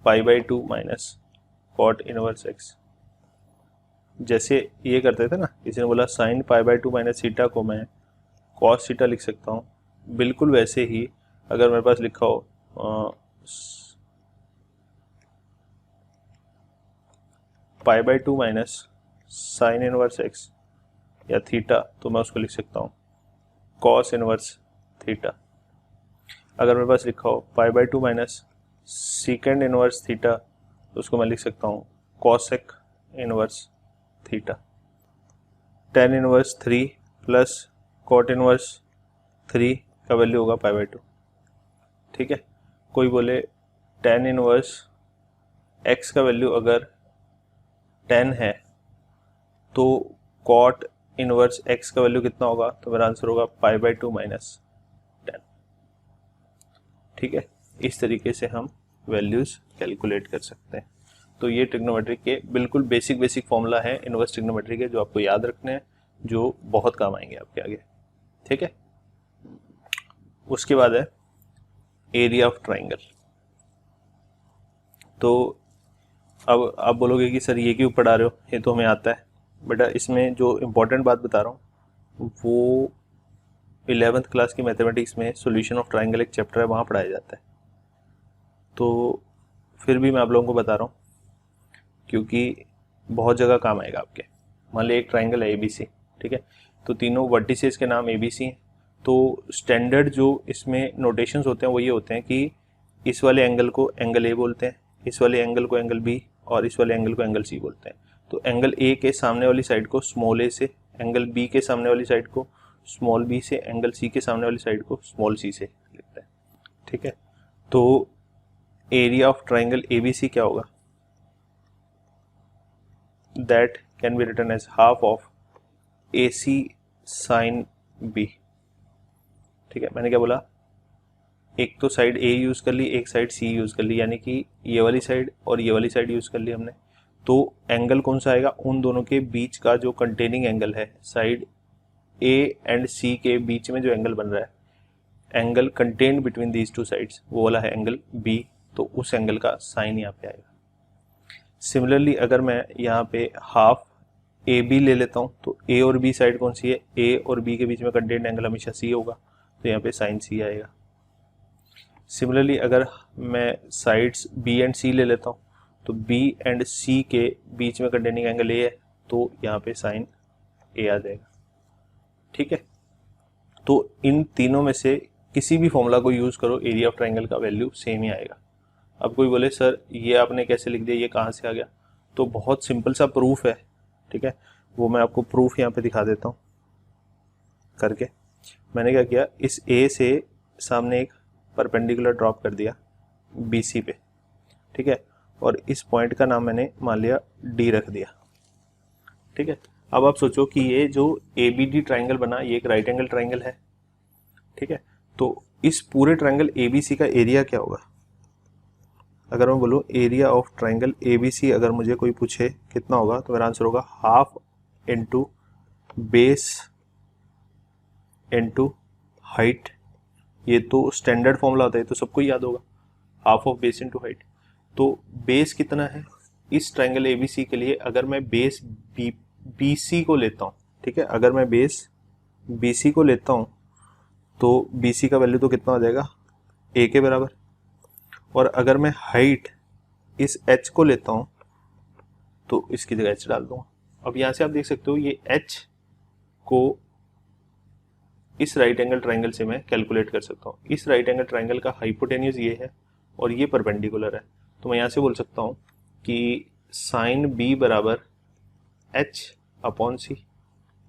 pi by 2 minus cot inverse x. जैसे ये करते थे ना, किसी ने बोला sine pi by 2 minus theta को मैं कॉस थीटा लिख सकता हूँ, बिल्कुल वैसे ही अगर मेरे पास लिखा हो pi by 2 minus sine inverse x या थीटा, तो मैं उसको लिख सकता हूँ कॉस इनवर्स थीटा। अगर मेरे पास लिखा हो pi by 2 minus secant inverse theta, तो उसको मैं लिख सकता हूँ cosec inverse theta. Tan inverse 3 plus cot inverse 3 का वैल्यू होगा पाई बाई 2। ठीक है, कोई बोले टेन इनवर्स एक्स का वैल्यू अगर 10 है तो कॉट इनवर्स एक्स का वैल्यू कितना होगा, तो मेरा आंसर होगा पाई बाई 2 माइनस 10। ठीक है, इस तरीके से हम वैल्यूज कैलकुलेट कर सकते हैं। तो ये ट्रिग्नोमेट्री के बिल्कुल बेसिक फॉर्मूला है इनवर्स ट्रिग्नोमेट्री के, जो आपको याद रखने हैं, जो बहुत काम आएंगे आपके आगे। ठीक है, उसके बाद है एरिया ऑफ ट्राइंगल। तो अब आप बोलोगे कि सर ये क्यों पढ़ा रहे हो, ये तो हमें आता है। बेटा इसमें जो इम्पोर्टेंट बात बता रहा हूँ वो 11th क्लास की मैथमेटिक्स में सॉल्यूशन ऑफ ट्राइंगल एक चैप्टर है, वहाँ पढ़ाया जाता है। तो फिर भी मैं आप लोगों को बता रहा हूँ क्योंकि बहुत जगह काम आएगा आपके। मान लीजिए एक ट्राइंगल है ABC, ठीक है, तो तीनों वर्टिसेस के नाम ABC हैं। तो स्टैंडर्ड जो इसमें नोटेशंस होते हैं वो ये होते हैं कि इस वाले एंगल को एंगल A बोलते हैं, इस वाले एंगल को एंगल B और इस वाले एंगल को एंगल C बोलते हैं। तो एंगल A के सामने वाली साइड को स्मॉल a से, एंगल B के सामने वाली साइड को स्मॉल b से, एंगल C के सामने वाली साइड को स्मॉल c से लिखते हैं। ठीक है, तो एरिया ऑफ ट्राइंगल ABC क्या होगा, that can be written as half of AC sine B। ठीक है, मैंने क्या बोला, एक तो साइड A यूज कर ली, एक साइड C यूज कर ली, यानी कि ये वाली साइड और ये वाली साइड यूज कर ली हमने। तो एंगल कौन सा आएगा, उन दोनों के बीच का जो कंटेनिंग एंगल है, साइड A एंड C के बीच में जो एंगल बन रहा है, angle contained between these two sides, वो वाला है एंगल B। तो उस एंगल का साइन यहाँ पे आएगा। सिमिलरली अगर मैं यहाँ पे हाफ AB ले लेता हूँ, तो A और B साइड कौन सी है, A और B के बीच में कंटेन्ड एंगल हमेशा C होगा, तो यहाँ पे साइन C आएगा। सिमिलरली अगर मैं साइड्स B एंड C ले लेता हूँ, तो B एंड C के बीच में कंटेनिंग एंगल A है, तो यहाँ पे साइन A आ जाएगा। ठीक है, तो इन तीनों में से किसी भी फॉर्मूला को यूज करो, एरिया ऑफ ट्राइंगल का वैल्यू सेम ही आएगा। अब कोई बोले सर ये आपने कैसे लिख दिया, ये कहाँ से आ गया, तो बहुत सिंपल सा प्रूफ है। ठीक है, वो मैं आपको प्रूफ यहाँ पे दिखा देता हूँ करके। मैंने क्या किया, इस A से सामने एक परपेंडिकुलर ड्रॉप कर दिया BC पे। ठीक है, और इस पॉइंट का नाम मैंने मान लिया D रख दिया। ठीक है, अब आप सोचो कि ये जो ABD ट्राइंगल बना, ये एक राइट एंगल ट्राइंगल है। ठीक है, तो इस पूरे ट्राइंगल ABC का एरिया क्या होगा, अगर मैं बोलूँ एरिया ऑफ ट्राइंगल ABC अगर मुझे कोई पूछे कितना होगा, तो मेरा आंसर होगा half into base into height. ये तो स्टैंडर्ड फॉर्मूला होता है, तो सबको याद होगा, half of base into height. तो बेस कितना है इस ट्राइंगल ABC के लिए, अगर मैं बेस BC को लेता हूँ, ठीक है, अगर मैं बेस BC को लेता हूँ तो BC का वैल्यू तो कितना हो जाएगा, A के बराबर। और अगर मैं हाइट इस H को लेता हूँ तो इसकी जगह H डाल दूंगा। अब यहाँ से आप देख सकते हो ये H को इस राइट एंगल ट्राइंगल से मैं कैलकुलेट कर सकता हूँ। इस राइट एंगल ट्राइंगल का हाइपोटेन्यूज ये है और ये परपेंडिकुलर है, तो मैं यहाँ से बोल सकता हूँ कि साइन B बराबर H अपॉन C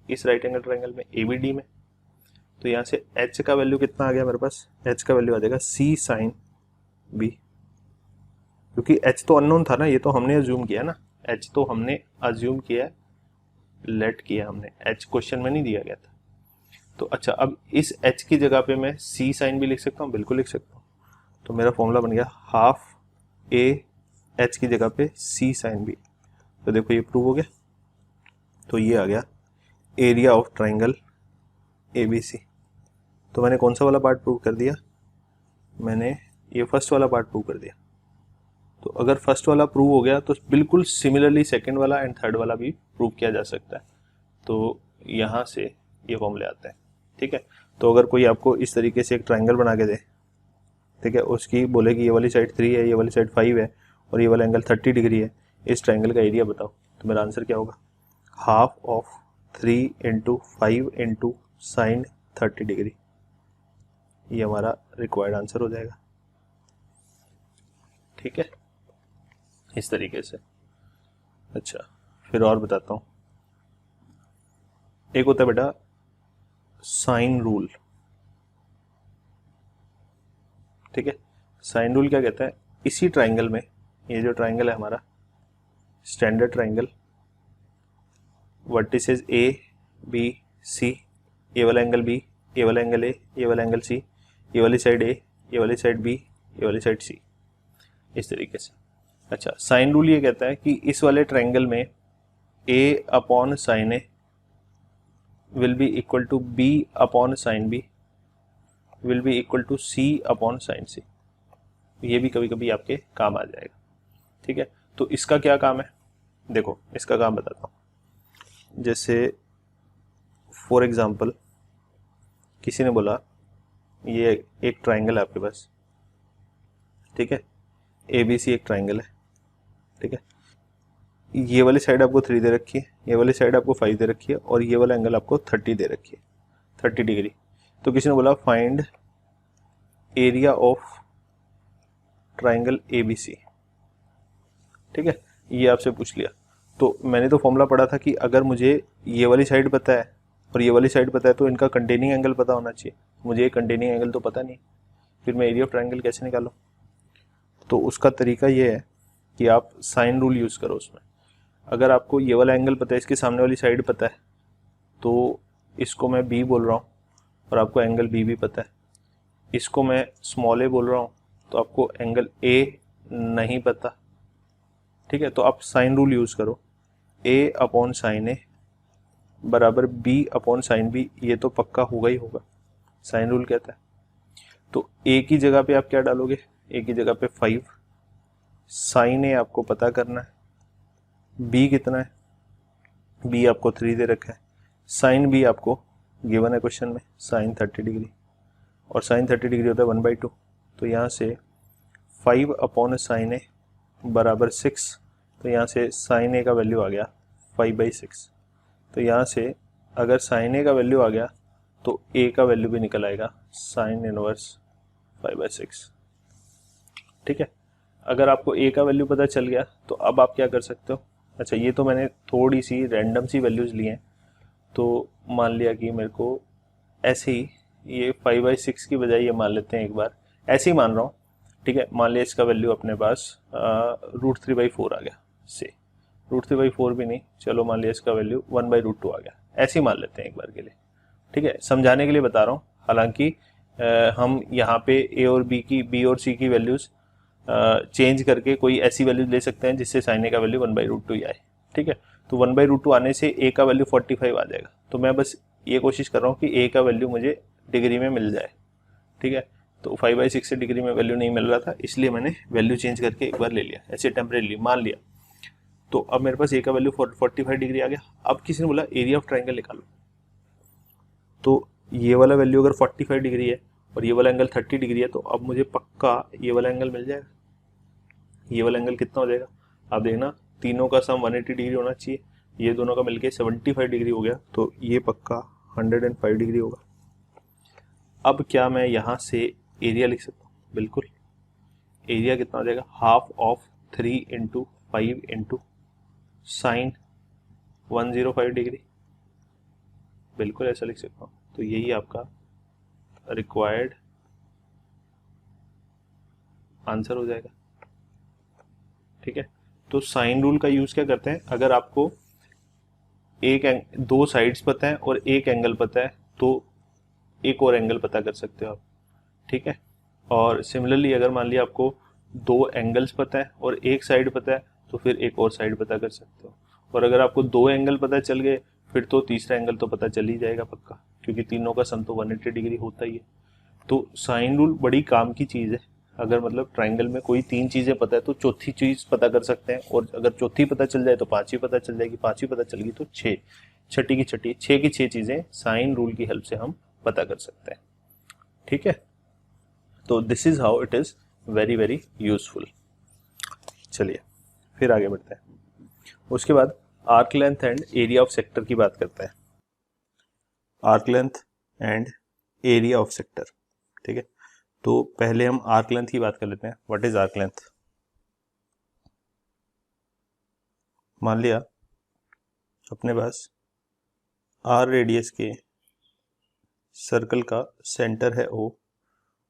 इस राइट एंगल ट्राइंगल में ABD में। तो यहाँ से H का वैल्यू कितना आ गया मेरे पास, H का वैल्यू आ जाएगा C साइन B, क्योंकि H तो अननोन था ना, ये तो हमने अज्यूम किया ना, H तो हमने अज्यूम किया, लेट किया हमने, H क्वेश्चन में नहीं दिया गया था। तो अच्छा, अब इस H की जगह पे मैं C साइन B लिख सकता हूँ, बिल्कुल लिख सकता हूँ। तो मेरा फॉर्मूला बन गया हाफ A H की जगह पे C साइन B। तो देखो ये प्रूव हो गया। तो ये आ गया एरिया ऑफ ट्राइंगल ABC। तो मैंने कौन सा वाला पार्ट प्रूव कर दिया, मैंने ये फर्स्ट वाला पार्ट प्रूव कर दिया। तो अगर फर्स्ट वाला प्रूव हो गया तो बिल्कुल सिमिलरली सेकंड वाला एंड थर्ड वाला भी प्रूव किया जा सकता है। तो यहाँ से ये फॉर्मूले आते हैं, ठीक है। तो अगर कोई आपको इस तरीके से एक ट्राइंगल बना के दे, ठीक है, उसकी बोले कि ये वाली साइड 3 है, ये वाली साइड 5 है और ये वाला एंगल 30 डिग्री है, इस ट्राइंगल का एरिया बताओ, तो मेरा आंसर क्या होगा? Half of 3 into 5 into sine 30 degree, ये हमारा रिक्वायर्ड आंसर हो जाएगा, ठीक है, इस तरीके से। अच्छा, फिर और बताता हूँ। एक होता है बेटा साइन रूल, ठीक है। साइन रूल क्या कहता है? इसी ट्राइंगल में, ये जो ट्राइंगल है हमारा standard triangle, vertices A B C, ये वाला एंगल बी, ये वाला एंगल ए, ये वाला एंगल सी, ये वाली साइड ए, ये वाली साइड बी, ये वाली साइड सी, इस तरीके से। अच्छा, साइन रूल ये कहता है कि इस वाले ट्राइंगल में A upon sine A will be equal to B upon sine B will be equal to C upon sine C. ये भी कभी कभी आपके काम आ जाएगा, ठीक है। तो इसका क्या काम है? देखो, इसका काम बताता हूँ। जैसे फॉर एग्जांपल किसी ने बोला ये एक ट्राइंगल है आपके पास, ठीक है, ए बी सी एक ट्राइंगल है, ठीक है। ये वाली साइड आपको 3 दे रखी है, ये वाली साइड आपको 5 दे रखी है और ये वाला एंगल आपको 30 दे रखी है, 30 डिग्री। तो किसी ने बोला find area of triangle A B C, ठीक है, ये आपसे पूछ लिया। तो मैंने तो फॉर्मूला पढ़ा था कि अगर मुझे ये वाली साइड पता है और ये वाली साइड पता है तो इनका कंटेनिंग एंगल पता होना चाहिए। मुझे ये कंटेनिंग एंगल तो पता नहीं, फिर मैं एरिया ऑफ ट्राइंगल कैसे निकालूं? तो उसका तरीका ये है कि आप साइन रूल यूज़ करो उसमें। अगर आपको ये वाला एंगल पता है, इसके सामने वाली साइड पता है, तो इसको मैं बी बोल रहा हूँ और आपको एंगल बी भी पता है। इसको मैं स्मॉल ए बोल रहा हूँ तो आपको एंगल ए नहीं पता, ठीक है। तो आप साइन रूल यूज़ करो, ए अपॉन साइन ए बराबर बी अपॉन साइन बी, ये तो पक्का होगा ही होगा, साइन रूल कहता है। तो ए की जगह पे आप क्या डालोगे? ए की जगह पे 5, साइन ए आपको पता करना है, बी कितना है? बी आपको 3 दे रखा है, साइन बी आपको गिवन है क्वेश्चन में साइन 30 डिग्री, और साइन 30 डिग्री होता है 1/2। तो यहाँ से 5 अपॉन साइन ए बराबर 6, तो यहाँ से साइन ए का वैल्यू आ गया 5/6। तो यहाँ से अगर साइन ए का वैल्यू आ गया तो ए का वैल्यू भी निकल आएगा साइन इनवर्स 5/6, ठीक है। अगर आपको ए का वैल्यू पता चल गया तो अब आप क्या कर सकते हो? अच्छा, ये तो मैंने थोड़ी सी रैंडम सी वैल्यूज़ ली हैं, तो मान लिया कि मेरे को ऐसे ही ये 5/6 की बजाय ये मान लेते हैं, एक बार ऐसे ही मान रहा हूँ, ठीक है। मान लिया इसका वैल्यू अपने पास √3/4 आ गया, से √3/4 भी नहीं, चलो मान लिया इसका वैल्यू 1/√2 आ गया, ऐसे ही मान लेते हैं एक बार के लिए, ठीक है। समझाने के लिए बता रहा हूँ, हालांकि हम यहाँ पे ए और बी और सी की वैल्यूज़ चेंज करके कोई ऐसी वैल्यू ले सकते हैं जिससे साइन ए का वैल्यू 1/√2 ही आए, ठीक है। तो 1/√2 आने से ए का वैल्यू 45 आ जाएगा। तो मैं बस ये कोशिश कर रहा हूँ कि ए का वैल्यू मुझे डिग्री में मिल जाए, ठीक है। तो 5/6 से डिग्री में वैल्यू नहीं मिल रहा था, इसलिए मैंने वैल्यू चेंज करके एक बार ले लिया, ऐसे टेम्परेरी मान लिया। तो अब मेरे पास ए का वैल्यू 45 डिग्री आ गया। अब किसी ने बोला एरिया ऑफ ट्राइंगल निकालो, तो ये वाला वैल्यू अगर 45 डिग्री है और ये वाला एंगल 30 डिग्री है, तो अब मुझे पक्का ये वाला एंगल मिल जाएगा। ये वाला एंगल कितना हो जाएगा? आप देखना, तीनों का सम 180 डिग्री होना चाहिए, ये दोनों का मिलके 75 डिग्री हो गया, तो ये पक्का 105 डिग्री होगा। अब क्या मैं यहाँ से एरिया लिख सकता हूँ? बिल्कुल। एरिया कितना हो जाएगा? Half of 3 into 5 into sine 105 degree, बिल्कुल ऐसा लिख सकता हूँ। तो यही आपका रिक्वायर्ड आंसर हो जाएगा, ठीक है। तो साइन रूल का यूज क्या करते हैं? अगर आपको दो साइड्स पता है और एक एंगल पता है तो एक और एंगल पता कर सकते हो आप, ठीक है। और सिमिलरली अगर मान लिया आपको दो एंगल्स पता है और एक साइड पता है तो फिर एक और साइड पता कर सकते हो। और अगर आपको दो एंगल पता चल गए फिर तो तीसरा एंगल तो पता चल ही जाएगा पक्का, क्योंकि तीनों का सम तो 180 डिग्री होता ही है। तो साइन रूल बड़ी काम की चीज़ है। अगर मतलब ट्राइंगल में कोई 3 चीज़ें पता है तो चौथी चीज़ पता कर सकते हैं, और अगर चौथी पता चल जाए तो पांचवी पता चल जाएगी, पांचवी पता चल गई तो 6, छठी की छठी, 6 की 6 चीज़ें साइन रूल की हेल्प से हम पता कर सकते हैं। ठीक है, तो this is how it is very very useful. चलिए फिर आगे बढ़ते हैं। उसके बाद arc length and area of sector की बात करते हैं। Arc length and area of sector, ठीक है। तो पहले हम आर्क लेंथ की बात कर लेते हैं। What is arc length? मान लिया अपने पास आर रेडियस के सर्कल का सेंटर है ओ,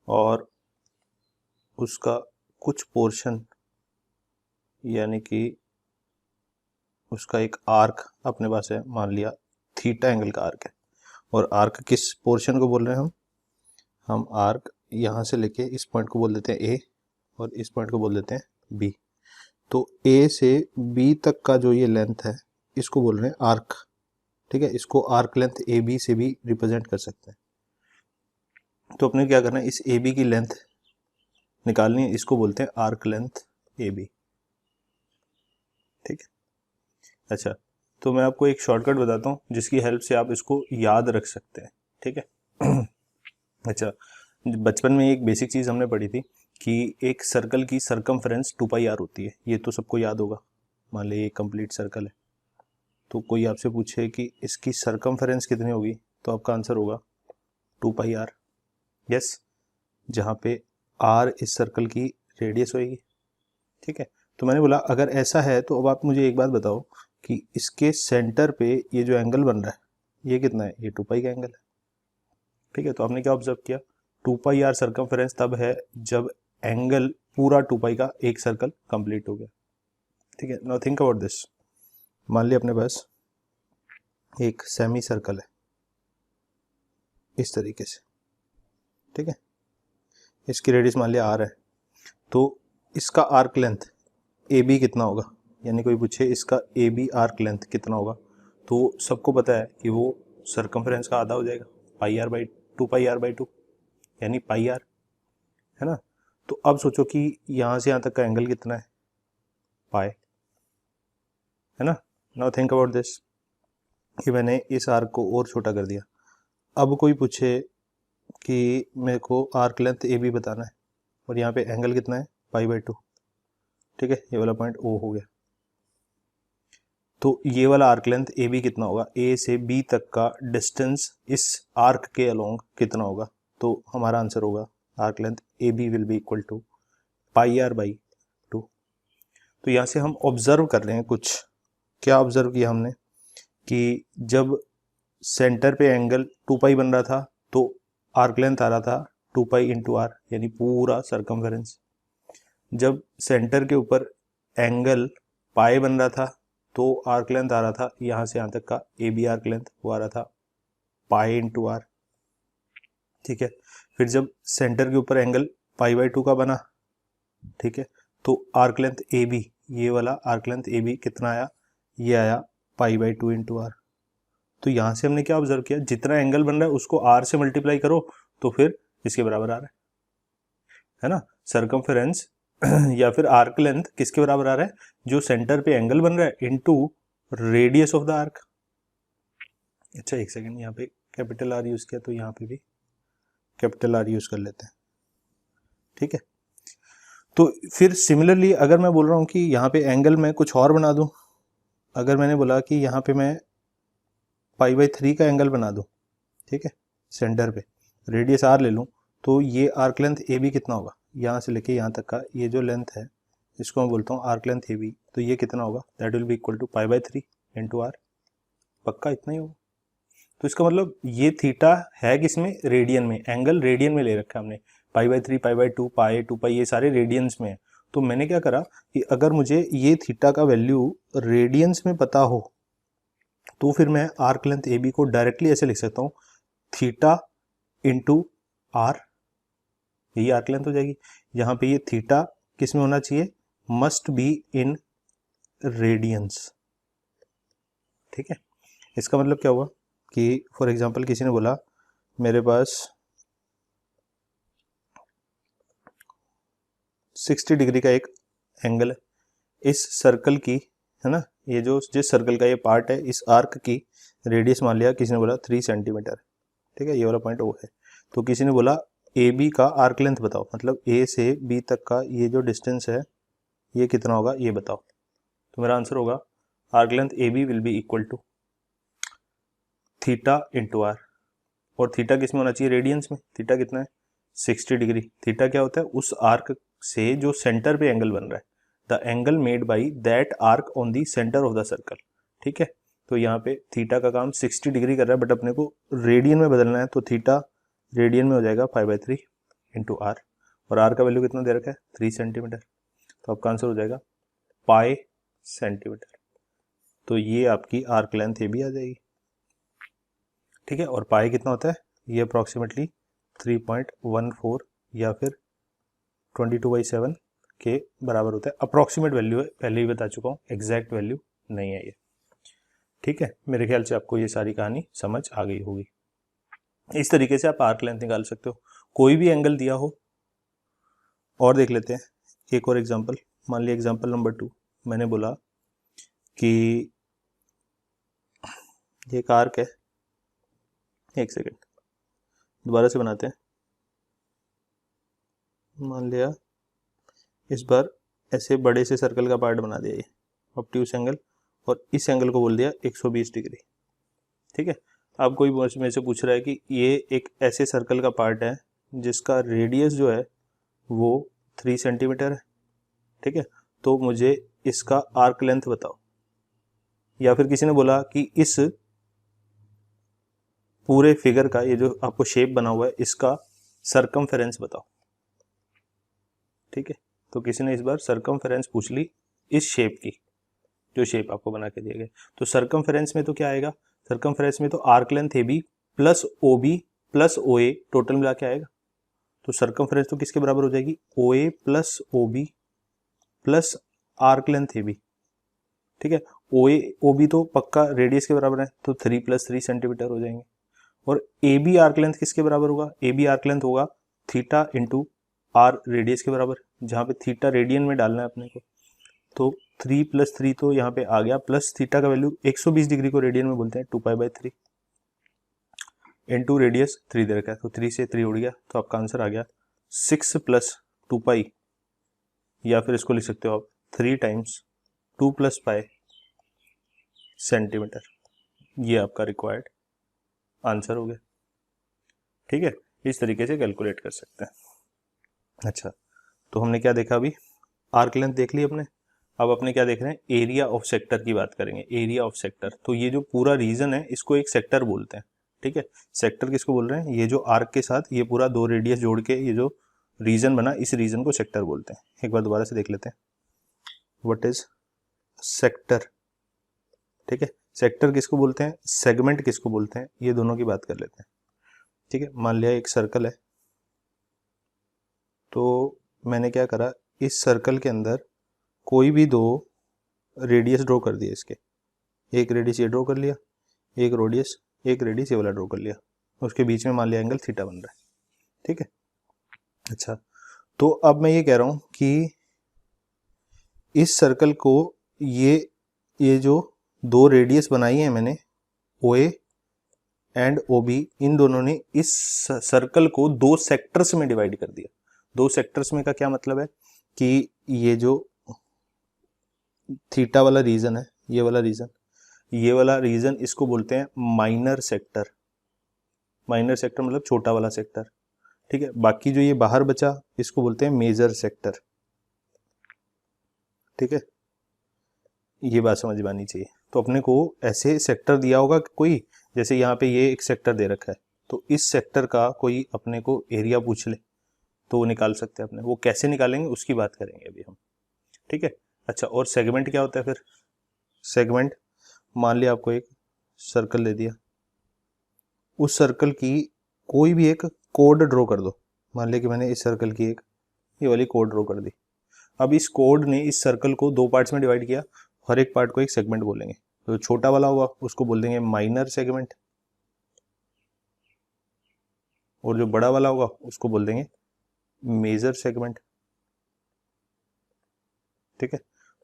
और उसका कुछ पोर्शन यानी कि उसका एक आर्क अपने पास है, मान लिया थीटा एंगल का आर्क है। और आर्क किस पोर्शन को बोल रहे हैं हम आर्क यहाँ से लेके इस पॉइंट को बोल देते हैं ए, और इस पॉइंट को बोल देते हैं बी। तो ए से बी तक का जो ये लेंथ है इसको बोल रहे हैं आर्क, ठीक है। इसको आर्क लेंथ ए बी से भी रिप्रेजेंट कर सकते हैं। तो अपने क्या करना है, इस ए बी की लेंथ निकालनी है, इसको बोलते हैं आर्क लेंथ ए बी, ठीक है। अच्छा, तो मैं आपको एक शॉर्टकट बताता हूँ जिसकी हेल्प से आप इसको याद रख सकते हैं, ठीक है। अच्छा, बचपन में एक बेसिक चीज़ हमने पढ़ी थी कि एक सर्कल की सरकमफ्रेंस 2πr होती है, ये तो सबको याद होगा। मान लीजिए एक कंप्लीट सर्कल है, तो कोई आपसे पूछे कि इसकी सरकमफ्रेंस कितनी होगी, तो आपका आंसर होगा 2πr। यस, जहाँ पे r इस सर्कल की रेडियस होगी, ठीक है। तो मैंने बोला अगर ऐसा है तो अब आप मुझे एक बात बताओ कि इसके सेंटर पे ये जो एंगल बन रहा है ये कितना है, ये 2π का एंगल है, ठीक है। तो आपने क्या ऑब्जर्व किया, 2πr सर्कमफ्रेंस तब है जब एंगल पूरा 2π का एक सर्कल कंप्लीट हो गया, ठीक है। Now think about this. मान लिया अपने पास एक सेमी सर्कल है इस तरीके से, ठीक है। इसकी रेडियस मान लिया r है, तो इसका आर्क लेंथ ए बी कितना होगा, यानी कोई पूछे इसका ए बी आर्क लेंथ कितना होगा, तो सबको पता है कि वो सर्कमफ्रेंस का आधा हो जाएगा, πr/2, 2πr/2 यानी πr, है ना। तो अब सोचो कि यहाँ से यहाँ तक का एंगल कितना है, पाई, है ना। नाउ थिंक अबाउट दिस कि मैंने इस आर्क को और छोटा कर दिया। अब कोई पूछे कि मेरे को आर्क लेंथ ए बी बताना है और यहाँ पे एंगल कितना है, π/2, ठीक है। ये वाला पॉइंट ओ हो गया, तो ये वाला आर्क लेंथ ए बी कितना होगा, ए से बी तक का डिस्टेंस इस आर्क के अलोंग कितना होगा, तो हमारा आंसर होगा arc length A B will be equal to πr/2। तो यहाँ से हम ऑब्जर्व कर रहे हैं कुछ, क्या ऑब्जर्व किया हमने कि जब सेंटर पे एंगल 2π बन रहा था तो आर्क लेंथ आ रहा था 2π इंटू आर, यानी पूरा सर्कमफेरेंस। जब सेंटर के ऊपर एंगल पाई बन रहा था तो आर्क लेंथ आ रहा था यहाँ से यहाँ तक का ए बी आर्क लेंथ, वो आ रहा था पाई इंटू आर, ठीक है। फिर जब सेंटर के ऊपर एंगल π/2 का बना, ठीक है, तो आर्क लेंथ ए बी, ये वाला आर्क लेंथ ए बी कितना आया, ये आया π/2 इंटू आर। तो यहाँ से हमने क्या ऑब्जर्व किया, जितना एंगल बन रहा है उसको आर से मल्टीप्लाई करो तो फिर इसके बराबर आ रहा है ना। सर्कमफेरेंस या फिर आर्क लेंथ किसके बराबर आ रहा है, जो सेंटर पे एंगल बन रहा है into radius of the arc. अच्छा एक सेकंड, यहाँ पे कैपिटल आर यूज किया तो यहाँ पे भी कैपिटल आर यूज कर लेते हैं, ठीक है। तो फिर सिमिलरली अगर मैं बोल रहा हूँ कि यहाँ पे एंगल मैं कुछ और बना दूं, अगर मैंने बोला कि यहाँ पे मैं π/3 का एंगल बना दूं, ठीक है, सेंटर पे रेडियस आर ले लूं, तो ये आर्क लेंथ ए बी कितना होगा, यहाँ से लेके यहाँ तक का ये जो लेंथ है इसको मैं बोलता हूँ आर्क लेंथ ए बी, तो ये कितना होगा, that will be equal to π/3 into R, पक्का इतना ही होगा। तो इसका मतलब ये थीटा है किसमें, रेडियन में, एंगल रेडियन में ले रखा है हमने, π/3 π/2 पाई 2π ये सारे रेडियंस में है। तो मैंने क्या करा कि अगर मुझे ये थीटा का वैल्यू रेडियंस में पता हो तो फिर मैं आर्क लेंथ ए बी को डायरेक्टली ऐसे लिख सकता हूँ, थीटा इंटू आर, यही आर्क लेंथ हो जाएगी। यहाँ पे ये थीटा किस में होना चाहिए, मस्ट बी इन रेडियंस, ठीक है। इसका मतलब क्या हुआ कि फॉर एग्जांपल किसी ने बोला मेरे पास 60 डिग्री का एक एंगल है, इस सर्कल की, है ना, ये जो जिस सर्कल का ये पार्ट है, इस आर्क की रेडियस मान लिया किसी ने बोला 3 सेंटीमीटर, ठीक है, ये वाला पॉइंट वो है। तो किसी ने बोला ए बी का आर्क लेंथ बताओ, मतलब ए से बी तक का ये जो डिस्टेंस है ये कितना होगा ये बताओ। तो मेरा आंसर होगा arc length A B will be equal to theta into R, और थीटा किस में होना चाहिए, रेडियंस में। थीटा कितना है 60 डिग्री। थीटा क्या होता है, उस आर्क से जो सेंटर पे एंगल बन रहा है, the angle made by that arc on the centre of the circle, ठीक है। तो यहाँ पे थीटा का काम 60 डिग्री कर रहा है, बट अपने को रेडियन में बदलना है, तो थीटा रेडियन में हो जाएगा 5/3 इंटू आर, और आर का वैल्यू कितना दे रखा है 3 सेंटीमीटर। तो आपका आंसर हो जाएगा पाई सेंटीमीटर। तो ये आपकी आर्क लेंथ ये भी आ जाएगी, ठीक है। और पाई कितना होता है, ये अप्रॉक्सीमेटली 3.14 या फिर 22/7 के बराबर होता है। अप्रॉक्सीमेट वैल्यू है, पहले ही बता चुका हूँ, एग्जैक्ट वैल्यू नहीं है ये, ठीक है। मेरे ख्याल से आपको ये सारी कहानी समझ आ गई होगी। इस तरीके से आप आर्क लेंथ निकाल सकते हो, कोई भी एंगल दिया हो। और देख लेते हैं एक और एग्जांपल। मान लिया एग्जांपल नंबर 2, मैंने बोला कि ये एक आर्क है, एक सेकेंड दोबारा से बनाते हैं। मान लिया इस बार ऐसे बड़े से सर्कल का पार्ट बना दिया, ये ऑब्ट्यूस एंगल, और इस एंगल को बोल दिया 120 डिग्री, ठीक है। अब कोई मेरे से पूछ रहा है कि ये एक ऐसे सर्कल का पार्ट है जिसका रेडियस जो है वो 3 सेंटीमीटर है, ठीक है। तो मुझे इसका आर्क लेंथ बताओ। या फिर किसी ने बोला कि इस पूरे फिगर का, ये जो आपको शेप बना हुआ है, इसका सरकमफेरेंस बताओ, ठीक है। तो किसी ने इस बार सरकमफेरेंस पूछ ली इस शेप की, जो शेप आपको बना के दिए गए। तो सरकमफेरेंस में तो क्या आएगा, सरकमफेरेंस में तो arc length A B plus O B plus O A total मिला के आएगा। तो सरकमफेरेंस तो किसके बराबर हो जाएगी, O A plus O B plus arc length A B, ठीक है। ओ ए ओ बी तो पक्का रेडियस के बराबर है, तो 3 + 3 सेंटीमीटर हो जाएंगे। और ए बी आर्क लेंथ किसके बराबर होगा, ए बी आर्क लेंथ होगा थीटा इंटू आर रेडियस के बराबर, जहाँ पे थीटा रेडियन में डालना है अपने को। तो 3 + 3 तो यहाँ पे आ गया, प्लस थीटा का वैल्यू 120 डिग्री को रेडियन में बोलते हैं 2π/3 इंटू रेडियस 3 दे रखा है, तो 3 से 3 उड़ गया, तो आपका आंसर आ गया 6 + 2π, या फिर इसको लिख सकते हो आप 3 × 2 + π सेंटीमीटर। ये आपका रिक्वायर्ड आंसर हो गया, ठीक है। इस तरीके से कैलकुलेट कर सकते हैं। अच्छा, तो हमने क्या देखा अभी, आर्क लेंथ देख ली अपने। अब अपने क्या देख रहे हैं, एरिया ऑफ सेक्टर की बात करेंगे। एरिया ऑफ सेक्टर, तो ये जो पूरा रीजन है इसको एक सेक्टर बोलते हैं, ठीक है। सेक्टर किसको बोल रहे हैं, ये जो आर्क के साथ ये पूरा 2 रेडियस जोड़ के ये जो रीजन बना, इस रीजन को सेक्टर बोलते हैं। एक बार दोबारा से देख लेते हैं, व्हाट इज सेक्टर, ठीक है। सेक्टर किसको बोलते हैं, सेगमेंट किसको बोलते हैं, ये दोनों की बात कर लेते हैं, ठीक है। मान लिया एक सर्कल है, तो मैंने क्या करा, इस सर्कल के अंदर कोई भी 2 रेडियस ड्रॉ कर दिए इसके, एक रेडियस ये ड्रॉ कर लिया, एक रेडियस ये वाला ड्रॉ कर लिया, उसके बीच में मान लिया एंगल थीटा बन रहा है, ठीक है। अच्छा, तो अब मैं ये कह रहा हूं कि इस सर्कल को ये जो 2 रेडियस बनाई है मैंने, ओ ए एंड ओ बी, इन दोनों ने इस सर्कल को 2 सेक्टर्स में डिवाइड कर दिया। 2 सेक्टर्स में का क्या मतलब है कि ये जो थीटा वाला रीजन है, ये वाला रीजन इसको बोलते हैं माइनर सेक्टर। माइनर सेक्टर मतलब छोटा वाला सेक्टर, ठीक है। बाकी जो ये बाहर बचा इसको बोलते हैं मेजर सेक्टर, ठीक है। ये बात समझ में आनी चाहिए। तो अपने को ऐसे सेक्टर दिया होगा कोई, जैसे यहाँ पे ये एक सेक्टर दे रखा है, तो इस सेक्टर का कोई अपने को एरिया पूछ ले तो वो निकाल सकते हैं अपने। वो कैसे निकालेंगे उसकी बात करेंगे अभी हम, ठीक है। अच्छा, और सेगमेंट क्या होता है फिर, सेगमेंट मान लिया आपको एक सर्कल दे दिया, उस सर्कल की कोई भी एक कोड ड्रॉ कर दो। मान लिया कि मैंने इस सर्कल की एक ये वाली कोड ड्रॉ कर दी। अब इस कोड ने इस सर्कल को 2 पार्ट्स में डिवाइड किया, हर एक पार्ट को एक सेगमेंट बोलेंगे। तो छोटा वाला होगा उसको बोल देंगे माइनर सेगमेंट, और जो बड़ा वाला होगा उसको बोल देंगे मेजर सेगमेंट, ठीक है।